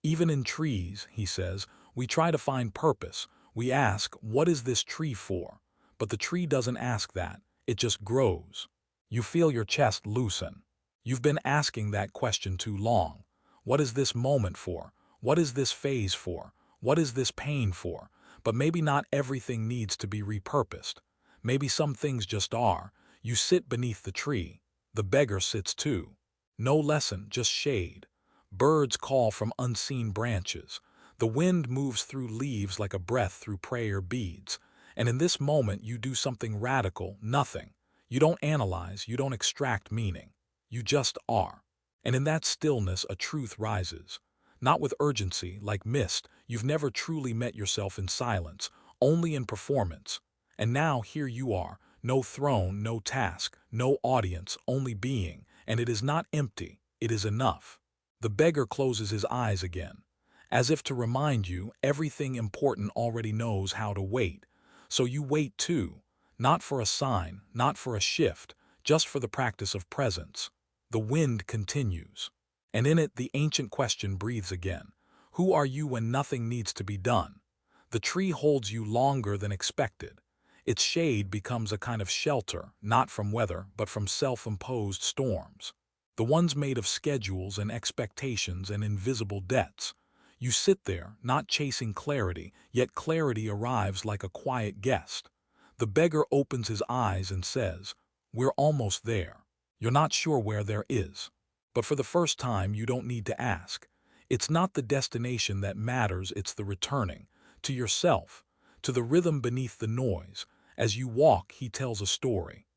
Even in trees, he says, we try to find purpose. We ask, what is this tree for? But the tree doesn't ask that. It just grows. You feel your chest loosen. You've been asking that question too long. What is this moment for? What is this phase for? What is this pain for? But maybe not everything needs to be repurposed. Maybe some things just are. You sit beneath the tree. The beggar sits too. No lesson, just shade. Birds call from unseen branches. The wind moves through leaves like a breath through prayer beads. And in this moment you do something radical, nothing. You don't analyze, you don't extract meaning. You just are. And in that stillness a truth rises. Not with urgency, like mist. You've never truly met yourself in silence, only in performance. And now here you are, no throne, no task, no audience, only being. And it is not empty, it is enough. The beggar closes his eyes again, as if to remind you everything important already knows how to wait. So you wait too, not for a sign, not for a shift, just for the practice of presence. The wind continues. And in it the ancient question breathes again. Who are you when nothing needs to be done? The tree holds you longer than expected. Its shade becomes a kind of shelter, not from weather, but from self-imposed storms. The ones made of schedules and expectations and invisible debts. You sit there, not chasing clarity, yet clarity arrives like a quiet guest. The beggar opens his eyes and says, "We're almost there." You're not sure where there is. But for the first time, you don't need to ask. It's not the destination that matters, it's the returning. To yourself, to the rhythm beneath the noise. As you walk, he tells a story.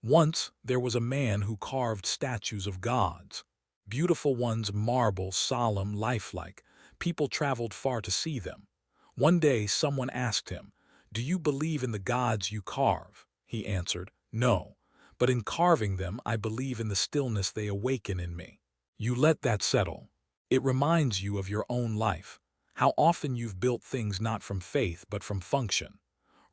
Once, there was a man who carved statues of gods. Beautiful ones, marble, solemn, lifelike. People traveled far to see them. One day, someone asked him, "Do you believe in the gods you carve?" He answered, "No. But in carving them, I believe in the stillness they awaken in me." You let that settle. It reminds you of your own life, how often you've built things not from faith but from function.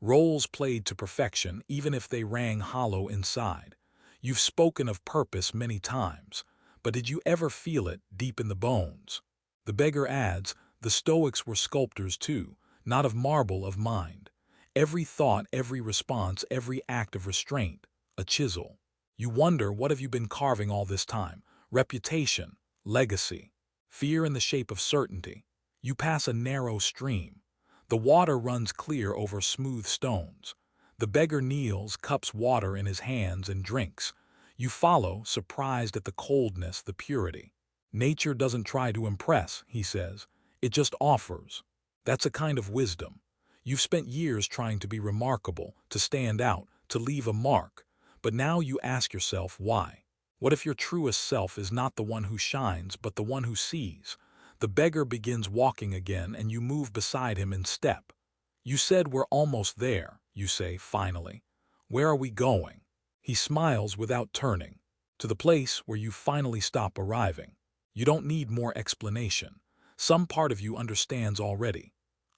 Roles played to perfection, even if they rang hollow inside. You've spoken of purpose many times, but did you ever feel it deep in the bones? The beggar adds, the Stoics were sculptors too, not of marble, of mind. Every thought, every response, every act of restraint, a chisel. You wonder, what have you been carving all this time? Reputation, legacy, fear in the shape of certainty. You pass a narrow stream. The water runs clear over smooth stones. The beggar kneels, cups water in his hands, and drinks. You follow, surprised at the coldness, the purity. Nature doesn't try to impress, he says. It just offers. That's a kind of wisdom. You've spent years trying to be remarkable, to stand out, to leave a mark. But now you ask yourself why. What if your truest self is not the one who shines, but the one who sees? The beggar begins walking again, and you move beside him in step. You said we're almost there, you say, finally. Where are we going? He smiles without turning. To the place where you finally stop arriving. You don't need more explanation. Some part of you understands already.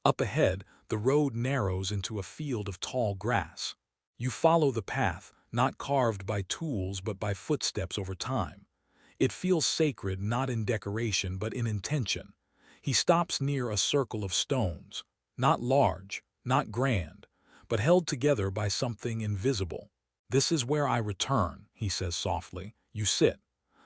Up ahead, the road narrows into a field of tall grass. You follow the path, not carved by tools but by footsteps over time. It feels sacred not in decoration but in intention. He stops near a circle of stones, not large, not grand, but held together by something invisible. "This is where I return," he says softly. You sit.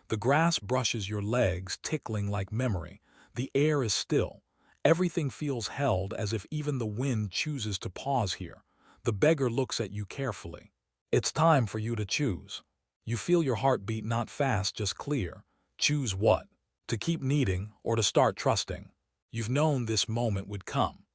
The grass brushes your legs, tickling like memory. The air is still. Everything feels held, as if even the wind chooses to pause here. The beggar looks at you carefully. "It's time for you to choose." You feel your heartbeat, not fast, just clear. Choose what? To keep needing or to start trusting? You've known this moment would come.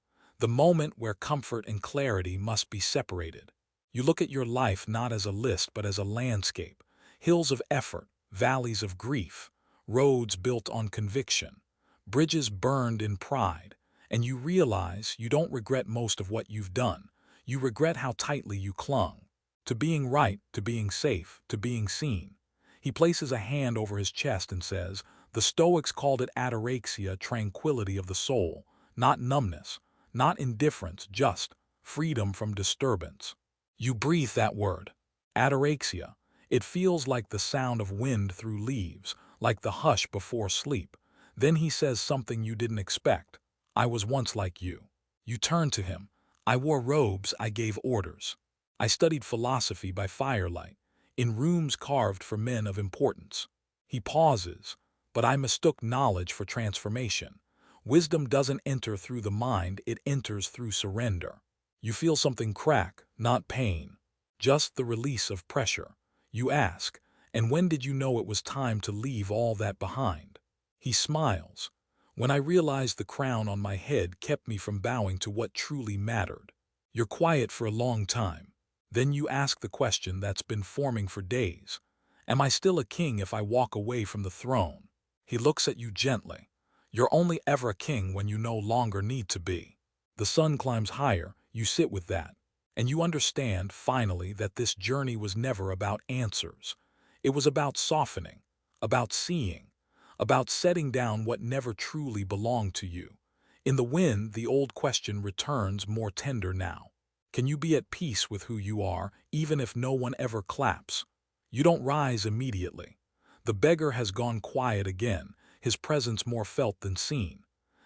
The moment where comfort and clarity must be separated. You look at your life not as a list but as a landscape. Hills of effort, valleys of grief, roads built on conviction, bridges burned in pride, and you realize you don't regret most of what you've done. You regret how tightly you clung. To being right, to being safe, to being seen. He places a hand over his chest and says, "The Stoics called it ataraxia, tranquility of the soul, not numbness, not indifference, just freedom from disturbance." You breathe that word, ataraxia. It feels like the sound of wind through leaves, like the hush before sleep. Then he says something you didn't expect. "I was once like you." You turn to him. "I wore robes, I gave orders. I studied philosophy by firelight, in rooms carved for men of importance." He pauses. "But I mistook knowledge for transformation. Wisdom doesn't enter through the mind, it enters through surrender." You feel something crack, not pain, just the release of pressure. You ask, "And when did you know it was time to leave all that behind?" He smiles. "When I realized the crown on my head kept me from bowing to what truly mattered." You're quiet for a long time. Then you ask the question that's been forming for days. "Am I still a king if I walk away from the throne?" He looks at you gently. "You're only ever a king when you no longer need to be." The sun climbs higher, you sit with that. And you understand, finally, that this journey was never about answers. It was about softening, about seeing, about setting down what never truly belonged to you. In the wind, the old question returns, more tender now. Can you be at peace with who you are, even if no one ever claps? You don't rise immediately. The beggar has gone quiet again, his presence more felt than seen.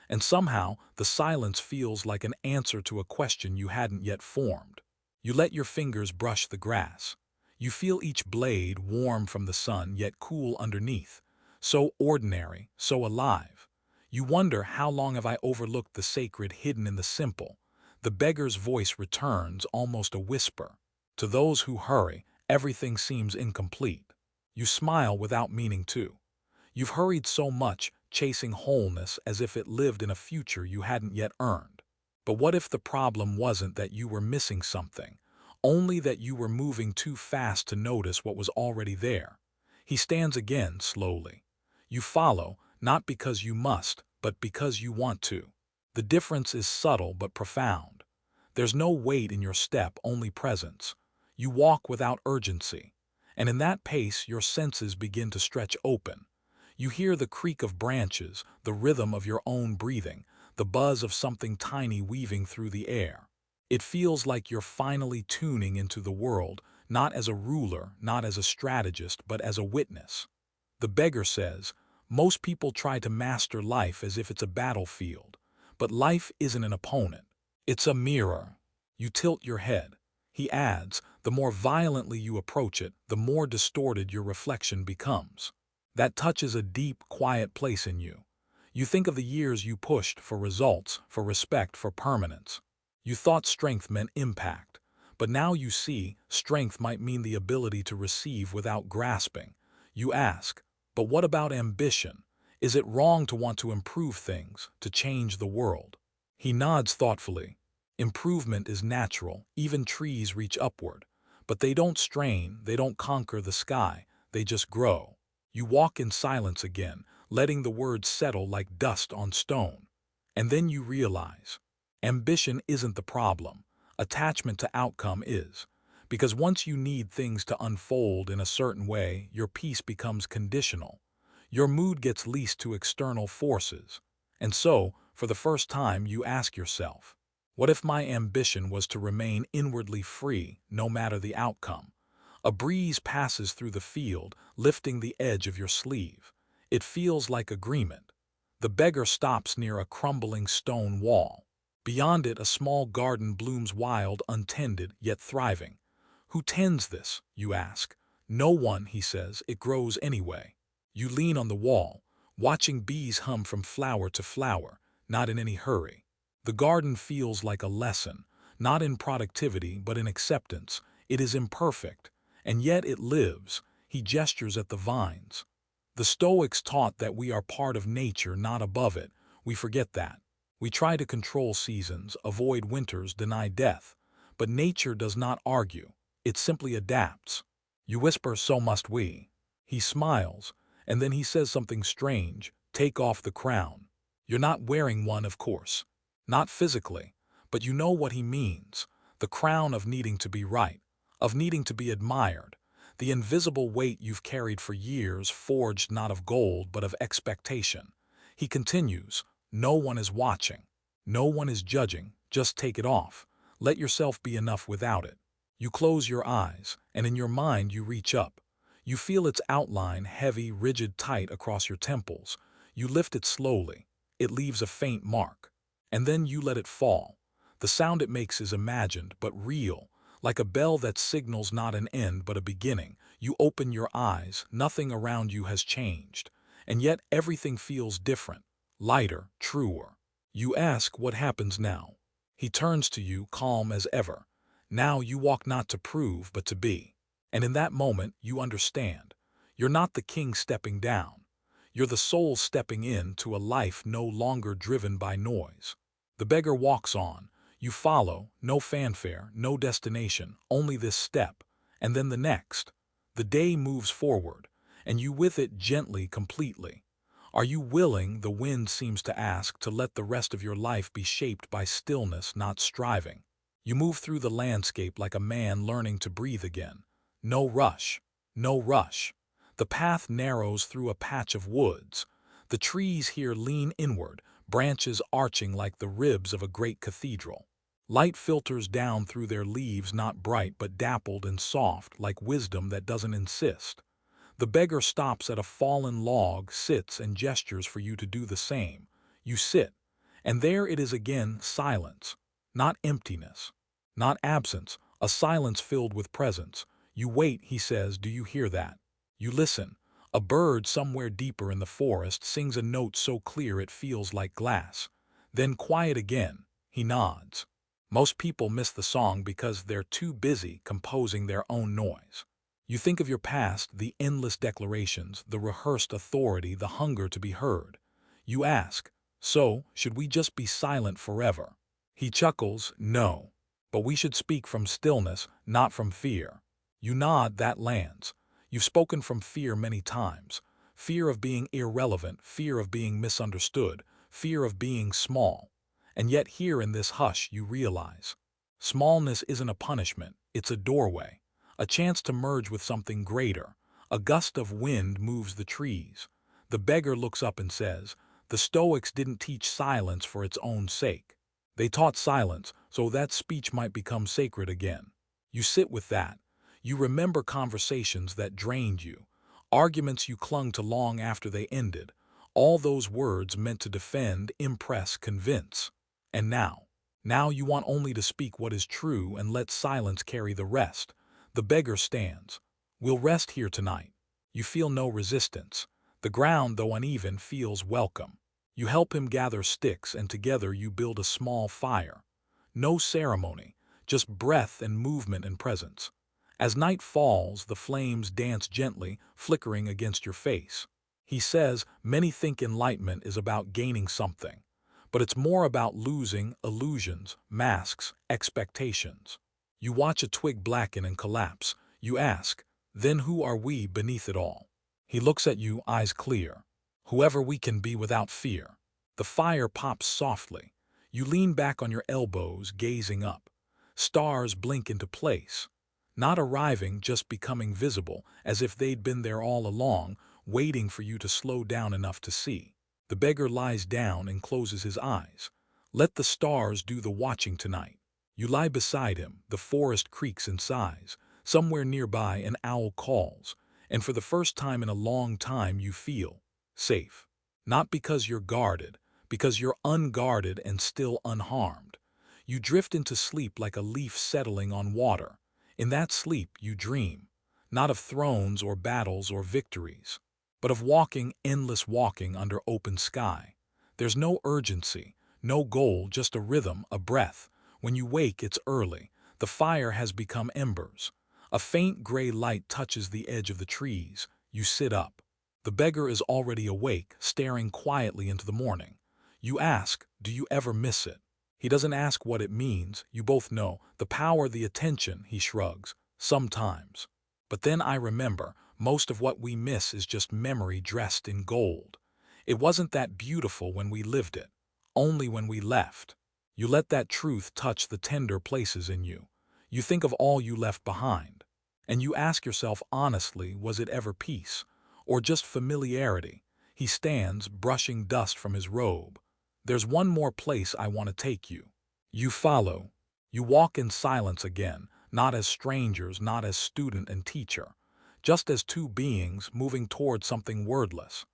And somehow, the silence feels like an answer to a question you hadn't yet formed. You let your fingers brush the grass. You feel each blade warm from the sun, yet cool underneath. So ordinary, so alive. You wonder, how long have I overlooked the sacred hidden in the simple? The beggar's voice returns, almost a whisper. To those who hurry, everything seems incomplete. You smile without meaning to. You've hurried so much, chasing wholeness as if it lived in a future you hadn't yet earned. But what if the problem wasn't that you were missing something, only that you were moving too fast to notice what was already there? He stands again, slowly. You follow, not because you must, but because you want to. The difference is subtle but profound. There's no weight in your step, only presence. You walk without urgency. And in that pace, your senses begin to stretch open. You hear the creak of branches, the rhythm of your own breathing, the buzz of something tiny weaving through the air. It feels like you're finally tuning into the world, not as a ruler, not as a strategist, but as a witness. The beggar says, "Most people try to master life as if it's a battlefield. But life isn't an opponent. It's a mirror." You tilt your head. He adds, "The more violently you approach it, the more distorted your reflection becomes." That touches a deep, quiet place in you. You think of the years you pushed for results, for respect, for permanence. You thought strength meant impact. But now you see, strength might mean the ability to receive without grasping. You ask, "But what about ambition? Is it wrong to want to improve things, to change the world?" He nods thoughtfully. "Improvement is natural, even trees reach upward. But they don't strain, they don't conquer the sky, they just grow." You walk in silence again, letting the words settle like dust on stone. And then you realize, ambition isn't the problem. Attachment to outcome is. Because once you need things to unfold in a certain way, your peace becomes conditional. Your mood gets leased to external forces. And so, for the first time, you ask yourself, what if my ambition was to remain inwardly free, no matter the outcome? A breeze passes through the field, lifting the edge of your sleeve. It feels like agreement. The beggar stops near a crumbling stone wall. Beyond it, a small garden blooms wild, untended, yet thriving. Who tends this, you ask. No one, he says, it grows anyway. You lean on the wall, watching bees hum from flower to flower, not in any hurry. The garden feels like a lesson, not in productivity but in acceptance. It is imperfect, and yet it lives. He gestures at the vines. The Stoics taught that we are part of nature, not above it. We forget that. We try to control seasons, avoid winters, deny death. But nature does not argue. It simply adapts. You whisper, so must we. He smiles, and then he says something strange. Take off the crown. You're not wearing one, of course. Not physically, but you know what he means. The crown of needing to be right, of needing to be admired. The invisible weight you've carried for years, forged not of gold but of expectation. He continues, no one is watching. No one is judging. Just take it off. Let yourself be enough without it. You close your eyes, and in your mind you reach up. You feel its outline, heavy, rigid, tight across your temples. You lift it slowly. It leaves a faint mark. And then you let it fall. The sound it makes is imagined, but real, like a bell that signals not an end but a beginning. You open your eyes. Nothing around you has changed. And yet everything feels different, lighter, truer. You ask, what happens now? He turns to you, calm as ever. Now you walk not to prove, but to be. And in that moment, you understand. You're not the king stepping down. You're the soul stepping in to a life no longer driven by noise. The beggar walks on. You follow, no fanfare, no destination, only this step, and then the next. The day moves forward, and you with it gently, completely. Are you willing, the wind seems to ask, to let the rest of your life be shaped by stillness, not striving? You move through the landscape like a man learning to breathe again. No rush, no rush. The path narrows through a patch of woods. The trees here lean inward, branches arching like the ribs of a great cathedral. Light filters down through their leaves, not bright but dappled and soft, like wisdom that doesn't insist. The beggar stops at a fallen log, sits and gestures for you to do the same. You sit, and there it is again, silence. Not emptiness, not absence, a silence filled with presence. You wait, he says, do you hear that? You listen. A bird somewhere deeper in the forest sings a note so clear it feels like glass. Then quiet again. He nods. Most people miss the song because they're too busy composing their own noise. You think of your past, the endless declarations, the rehearsed authority, the hunger to be heard. You ask, so, should we just be silent forever? He chuckles, no. But we should speak from stillness, not from fear. You nod, that lands. You've spoken from fear many times. Fear of being irrelevant, fear of being misunderstood, fear of being small. And yet here in this hush you realize. Smallness isn't a punishment, it's a doorway. A chance to merge with something greater. A gust of wind moves the trees. The beggar looks up and says, the Stoics didn't teach silence for its own sake. They taught silence so that speech might become sacred again. You sit with that. You remember conversations that drained you, arguments you clung to long after they ended, all those words meant to defend, impress, convince. And now you want only to speak what is true and let silence carry the rest. The beggar stands. We'll rest here tonight. You feel no resistance. The ground, though uneven, feels welcome. You help him gather sticks, and together you build a small fire. No ceremony, just breath and movement and presence. As night falls, the flames dance gently, flickering against your face. He says, many think enlightenment is about gaining something, but it's more about losing illusions, masks, expectations. You watch a twig blacken and collapse. You ask, then who are we beneath it all? He looks at you, eyes clear. Whoever we can be without fear. The fire pops softly. You lean back on your elbows, gazing up. Stars blink into place. Not arriving, just becoming visible, as if they'd been there all along, waiting for you to slow down enough to see. The beggar lies down and closes his eyes. Let the stars do the watching tonight. You lie beside him, the forest creaks and sighs. Somewhere nearby an owl calls, and for the first time in a long time you feel safe. Not because you're guarded, because you're unguarded and still unharmed. You drift into sleep like a leaf settling on water. In that sleep you dream, not of thrones or battles or victories, but of endless walking under open sky. There's no urgency, no goal, just a rhythm, a breath. When you wake, it's early. The fire has become embers. A faint gray light touches the edge of the trees. You sit up. The beggar is already awake, staring quietly into the morning. You ask, do you ever miss it? He doesn't ask what it means. You both know. The power, the attention, he shrugs. Sometimes. But then I remember, most of what we miss is just memory dressed in gold. It wasn't that beautiful when we lived it. Only when we left. You let that truth touch the tender places in you. You think of all you left behind. And you ask yourself honestly, was it ever peace? Or just familiarity? He stands, brushing dust from his robe. There's one more place I want to take you. You follow. You walk in silence again, not as strangers, not as student and teacher, just as two beings moving toward something wordless.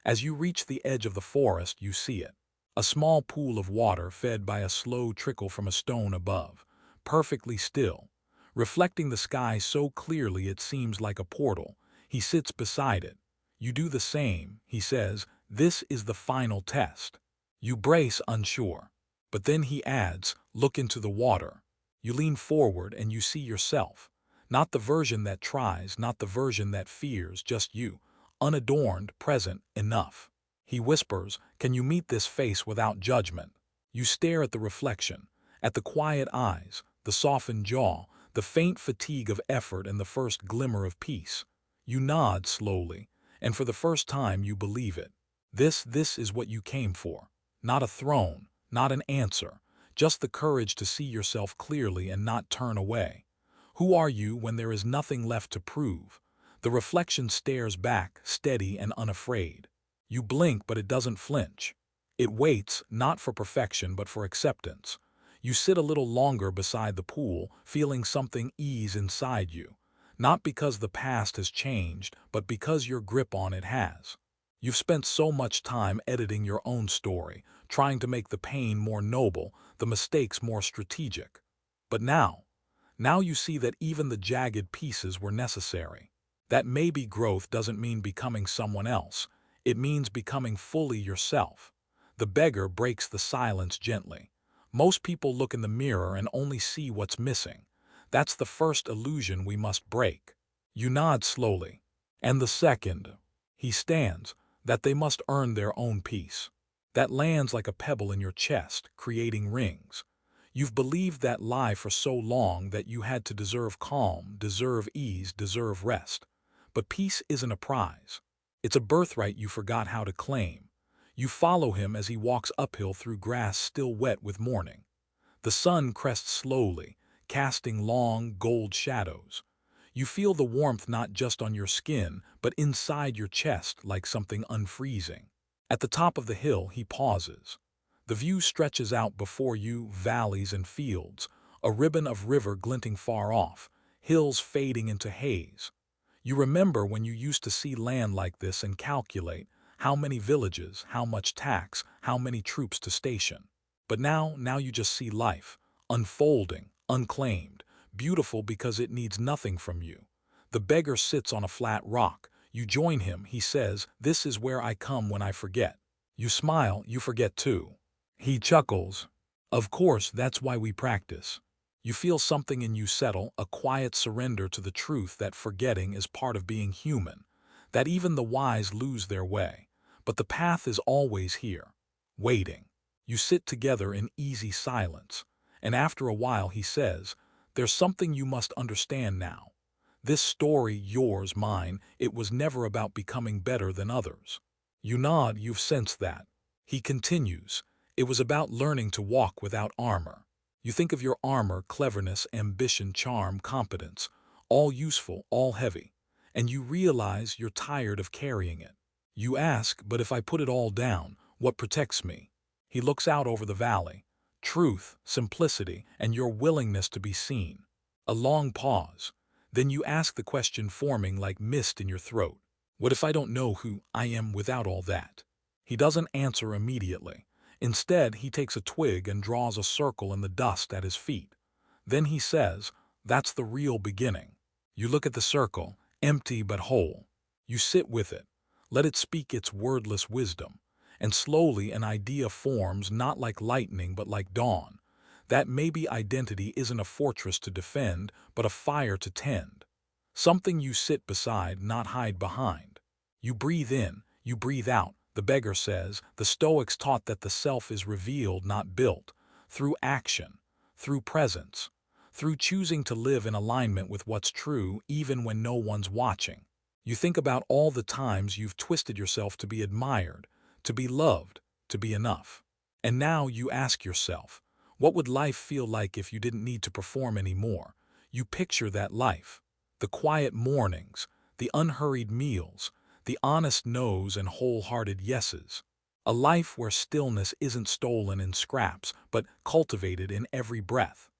As you reach the edge of the forest, you see it. A small pool of water fed by a slow trickle from a stone above, perfectly still, reflecting the sky so clearly it seems like a portal. He sits beside it. You do the same, he says, this is the final test. You brace, unsure. But then he adds, look into the water. You lean forward and you see yourself. Not the version that tries, not the version that fears, just you, unadorned, present, enough. He whispers, can you meet this face without judgment? You stare at the reflection, at the quiet eyes, the softened jaw, the faint fatigue of effort and the first glimmer of peace. You nod slowly, and for the first time you believe it. This is what you came for. Not a throne, not an answer, just the courage to see yourself clearly and not turn away. Who are you when there is nothing left to prove? The reflection stares back, steady and unafraid. You blink, but it doesn't flinch. It waits, not for perfection, but for acceptance. You sit a little longer beside the pool, feeling something ease inside you. Not because the past has changed, but because your grip on it has. You've spent so much time editing your own story, trying to make the pain more noble, the mistakes more strategic. But now you see that even the jagged pieces were necessary. That maybe growth doesn't mean becoming someone else. It means becoming fully yourself. The beggar breaks the silence gently. Most people look in the mirror and only see what's missing. That's the first illusion we must break. You nod slowly. And the second, he stands, that they must earn their own peace. That lands like a pebble in your chest, creating rings. You've believed that lie for so long that you had to deserve calm, deserve ease, deserve rest. But peace isn't a prize. It's a birthright you forgot how to claim. You follow him as he walks uphill through grass still wet with morning. The sun crests slowly, casting long, gold shadows. You feel the warmth not just on your skin, but inside your chest like something unfreezing. At the top of the hill, he pauses. The view stretches out before you, valleys and fields, a ribbon of river glinting far off, hills fading into haze. You remember when you used to see land like this and calculate how many villages, how much tax, how many troops to station. But now you just see life, unfolding, unclaimed, beautiful because it needs nothing from you. The beggar sits on a flat rock. You join him, he says, this is where I come when I forget. You smile, you forget too. He chuckles. Of course, that's why we practice. You feel something in you settle, a quiet surrender to the truth that forgetting is part of being human, that even the wise lose their way. But the path is always here, waiting. You sit together in easy silence, and after a while he says, there's something you must understand now. This story, yours, mine, it was never about becoming better than others. You nod, you've sensed that. He continues, it was about learning to walk without armor. You think of your armor, cleverness, ambition, charm, competence, all useful, all heavy, and you realize you're tired of carrying it. You ask, but if I put it all down, what protects me? He looks out over the valley. Truth, simplicity, and your willingness to be seen. A long pause. Then you ask the question forming like mist in your throat. What if I don't know who I am without all that? He doesn't answer immediately. Instead, he takes a twig and draws a circle in the dust at his feet. Then he says, That's the real beginning. You look at the circle, empty but whole. You sit with it, let it speak its wordless wisdom, and slowly an idea forms, not like lightning but like dawn, that maybe identity isn't a fortress to defend, but a fire to tend. Something you sit beside, not hide behind. You breathe in, you breathe out, the beggar says. The Stoics taught that the self is revealed, not built, through action, through presence, through choosing to live in alignment with what's true even when no one's watching. You think about all the times you've twisted yourself to be admired, to be loved, to be enough. And now you ask yourself, what would life feel like if you didn't need to perform anymore? You picture that life. The quiet mornings, the unhurried meals, the honest no's and wholehearted yeses. A life where stillness isn't stolen in scraps, but cultivated in every breath.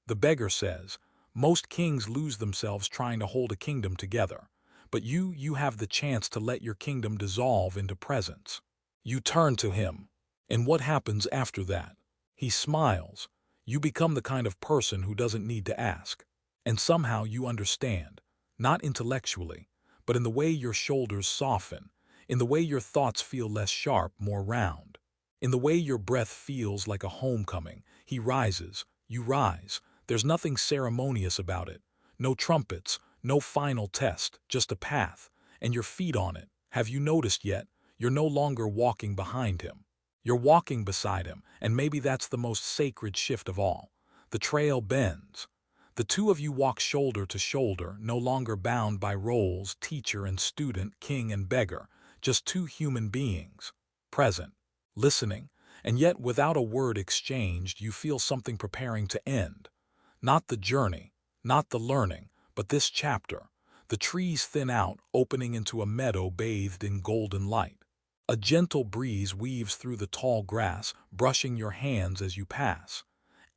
The beggar says, most kings lose themselves trying to hold a kingdom together, but you have the chance to let your kingdom dissolve into presence. You turn to him, and what happens after that? He smiles. You become the kind of person who doesn't need to ask. And somehow you understand, not intellectually, but in the way your shoulders soften, in the way your thoughts feel less sharp, more round, in the way your breath feels like a homecoming. He rises, you rise. There's nothing ceremonious about it. No trumpets, no final test, just a path, and your feet on it. Have you noticed yet? You're no longer walking behind him. You're walking beside him, and maybe that's the most sacred shift of all. The trail bends. The two of you walk shoulder to shoulder, no longer bound by roles, teacher and student, king and beggar, just two human beings, present, listening, and yet without a word exchanged, you feel something preparing to end. Not the journey, not the learning, but this chapter. The trees thin out, opening into a meadow bathed in golden light. A gentle breeze weaves through the tall grass, brushing your hands as you pass.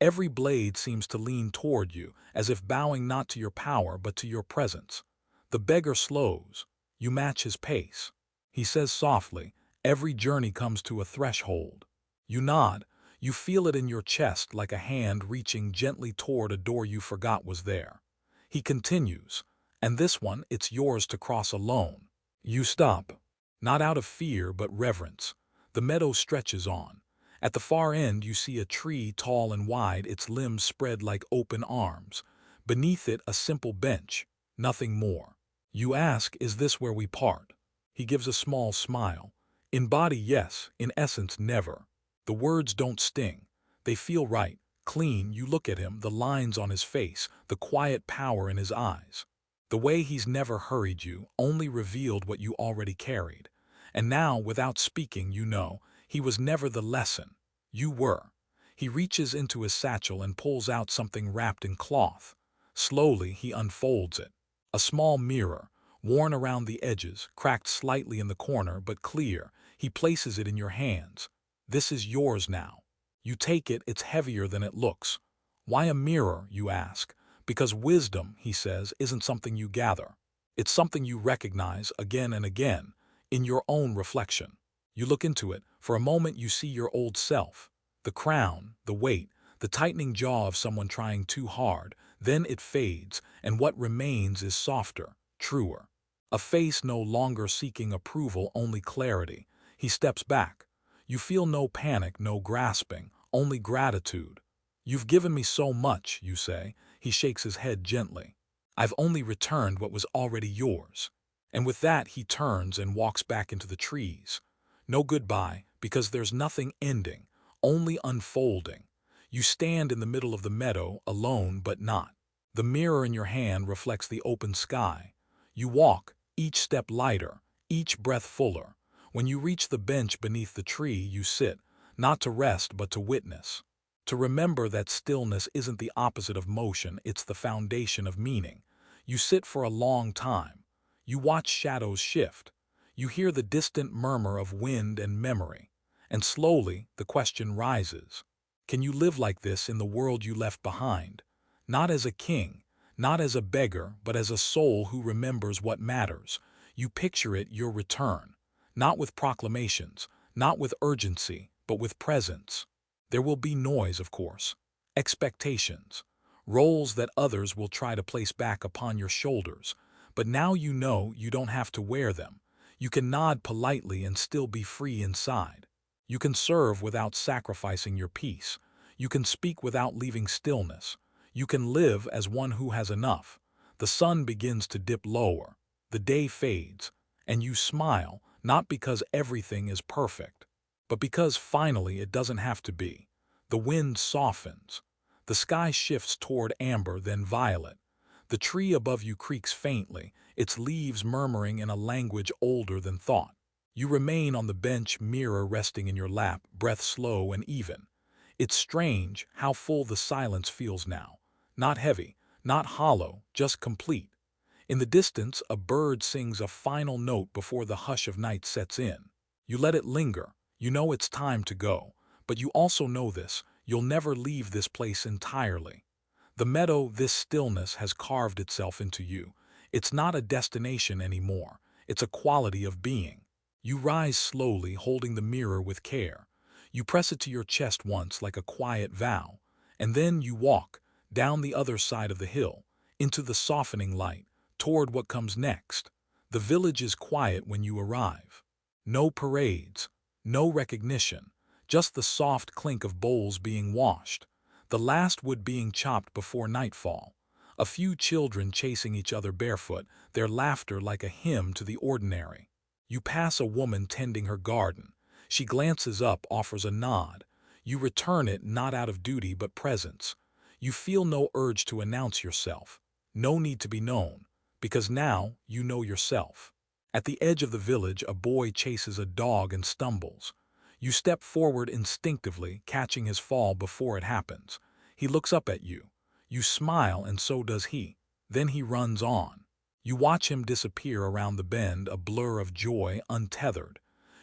Every blade seems to lean toward you, as if bowing not to your power but to your presence. The beggar slows. You match his pace. He says softly, every journey comes to a threshold. You nod. You feel it in your chest like a hand reaching gently toward a door you forgot was there. He continues, and this one, it's yours to cross alone. You stop. Not out of fear but reverence. The meadow stretches on. At the far end you see a tree tall and wide, its limbs spread like open arms. Beneath it a simple bench, nothing more. You ask, is this where we part? He gives a small smile. In body, yes, in essence, never. The words don't sting. They feel right, clean. You look at him, the lines on his face, the quiet power in his eyes. The way he's never hurried you, only revealed what you already carried. And now, without speaking, you know, he was never the lesson. You were. He reaches into his satchel and pulls out something wrapped in cloth. Slowly, he unfolds it. A small mirror, worn around the edges, cracked slightly in the corner, but clear. He places it in your hands. This is yours now. You take it, it's heavier than it looks. Why a mirror, you ask? Because wisdom, he says, isn't something you gather. It's something you recognize again and again, in your own reflection. You look into it. For a moment you see your old self. The crown, the weight, the tightening jaw of someone trying too hard. Then it fades, and what remains is softer, truer. A face no longer seeking approval, only clarity. He steps back. You feel no panic, no grasping, only gratitude. You've given me so much, you say. He shakes his head gently. I've only returned what was already yours. And with that he turns and walks back into the trees. No goodbye, because there's nothing ending, only unfolding. You stand in the middle of the meadow, alone but not. The mirror in your hand reflects the open sky. You walk, each step lighter, each breath fuller. When you reach the bench beneath the tree, you sit, not to rest but to witness. To remember that stillness isn't the opposite of motion, it's the foundation of meaning. You sit for a long time. You watch shadows shift. You hear the distant murmur of wind and memory. And slowly, the question rises. Can you live like this in the world you left behind? Not as a king, not as a beggar, but as a soul who remembers what matters. You picture it, your return. Not with proclamations, not with urgency, but with presence. There will be noise, of course. Expectations. roles that others will try to place back upon your shoulders. But now you know you don't have to wear them. You can nod politely and still be free inside. You can serve without sacrificing your peace. You can speak without leaving stillness. You can live as one who has enough. The sun begins to dip lower. The day fades. And you smile, not because everything is perfect, but because finally it doesn't have to be. The wind softens. The sky shifts toward amber, then violet. The tree above you creaks faintly, its leaves murmuring in a language older than thought. You remain on the bench, mirror resting in your lap, breath slow and even. It's strange how full the silence feels now. Not heavy, not hollow, just complete. In the distance, a bird sings a final note before the hush of night sets in. You let it linger. You know it's time to go. But you also know this: you'll never leave this place entirely. The meadow, this stillness, has carved itself into you. It's not a destination anymore. It's a quality of being. You rise slowly, holding the mirror with care. You press it to your chest once like a quiet vow. And then you walk, down the other side of the hill, into the softening light, toward what comes next. The village is quiet when you arrive. No parades, no recognition, just the soft clink of bowls being washed, the last wood being chopped before nightfall, a few children chasing each other barefoot, their laughter like a hymn to the ordinary. You pass a woman tending her garden. She glances up, offers a nod. You return it, not out of duty but presence. You feel no urge to announce yourself, no need to be known, because now you know yourself. At the edge of the village, a boy chases a dog and stumbles. You step forward instinctively, catching his fall before it happens. He looks up at you. You smile, and so does he. Then he runs on. You watch him disappear around the bend, a blur of joy, untethered.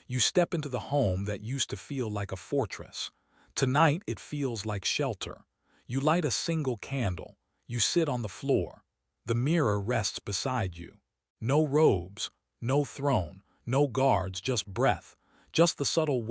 You step into the home that used to feel like a fortress. Tonight it feels like shelter. You light a single candle. You sit on the floor. The mirror rests beside you. No robes, no throne, no guards, just breath, just the subtle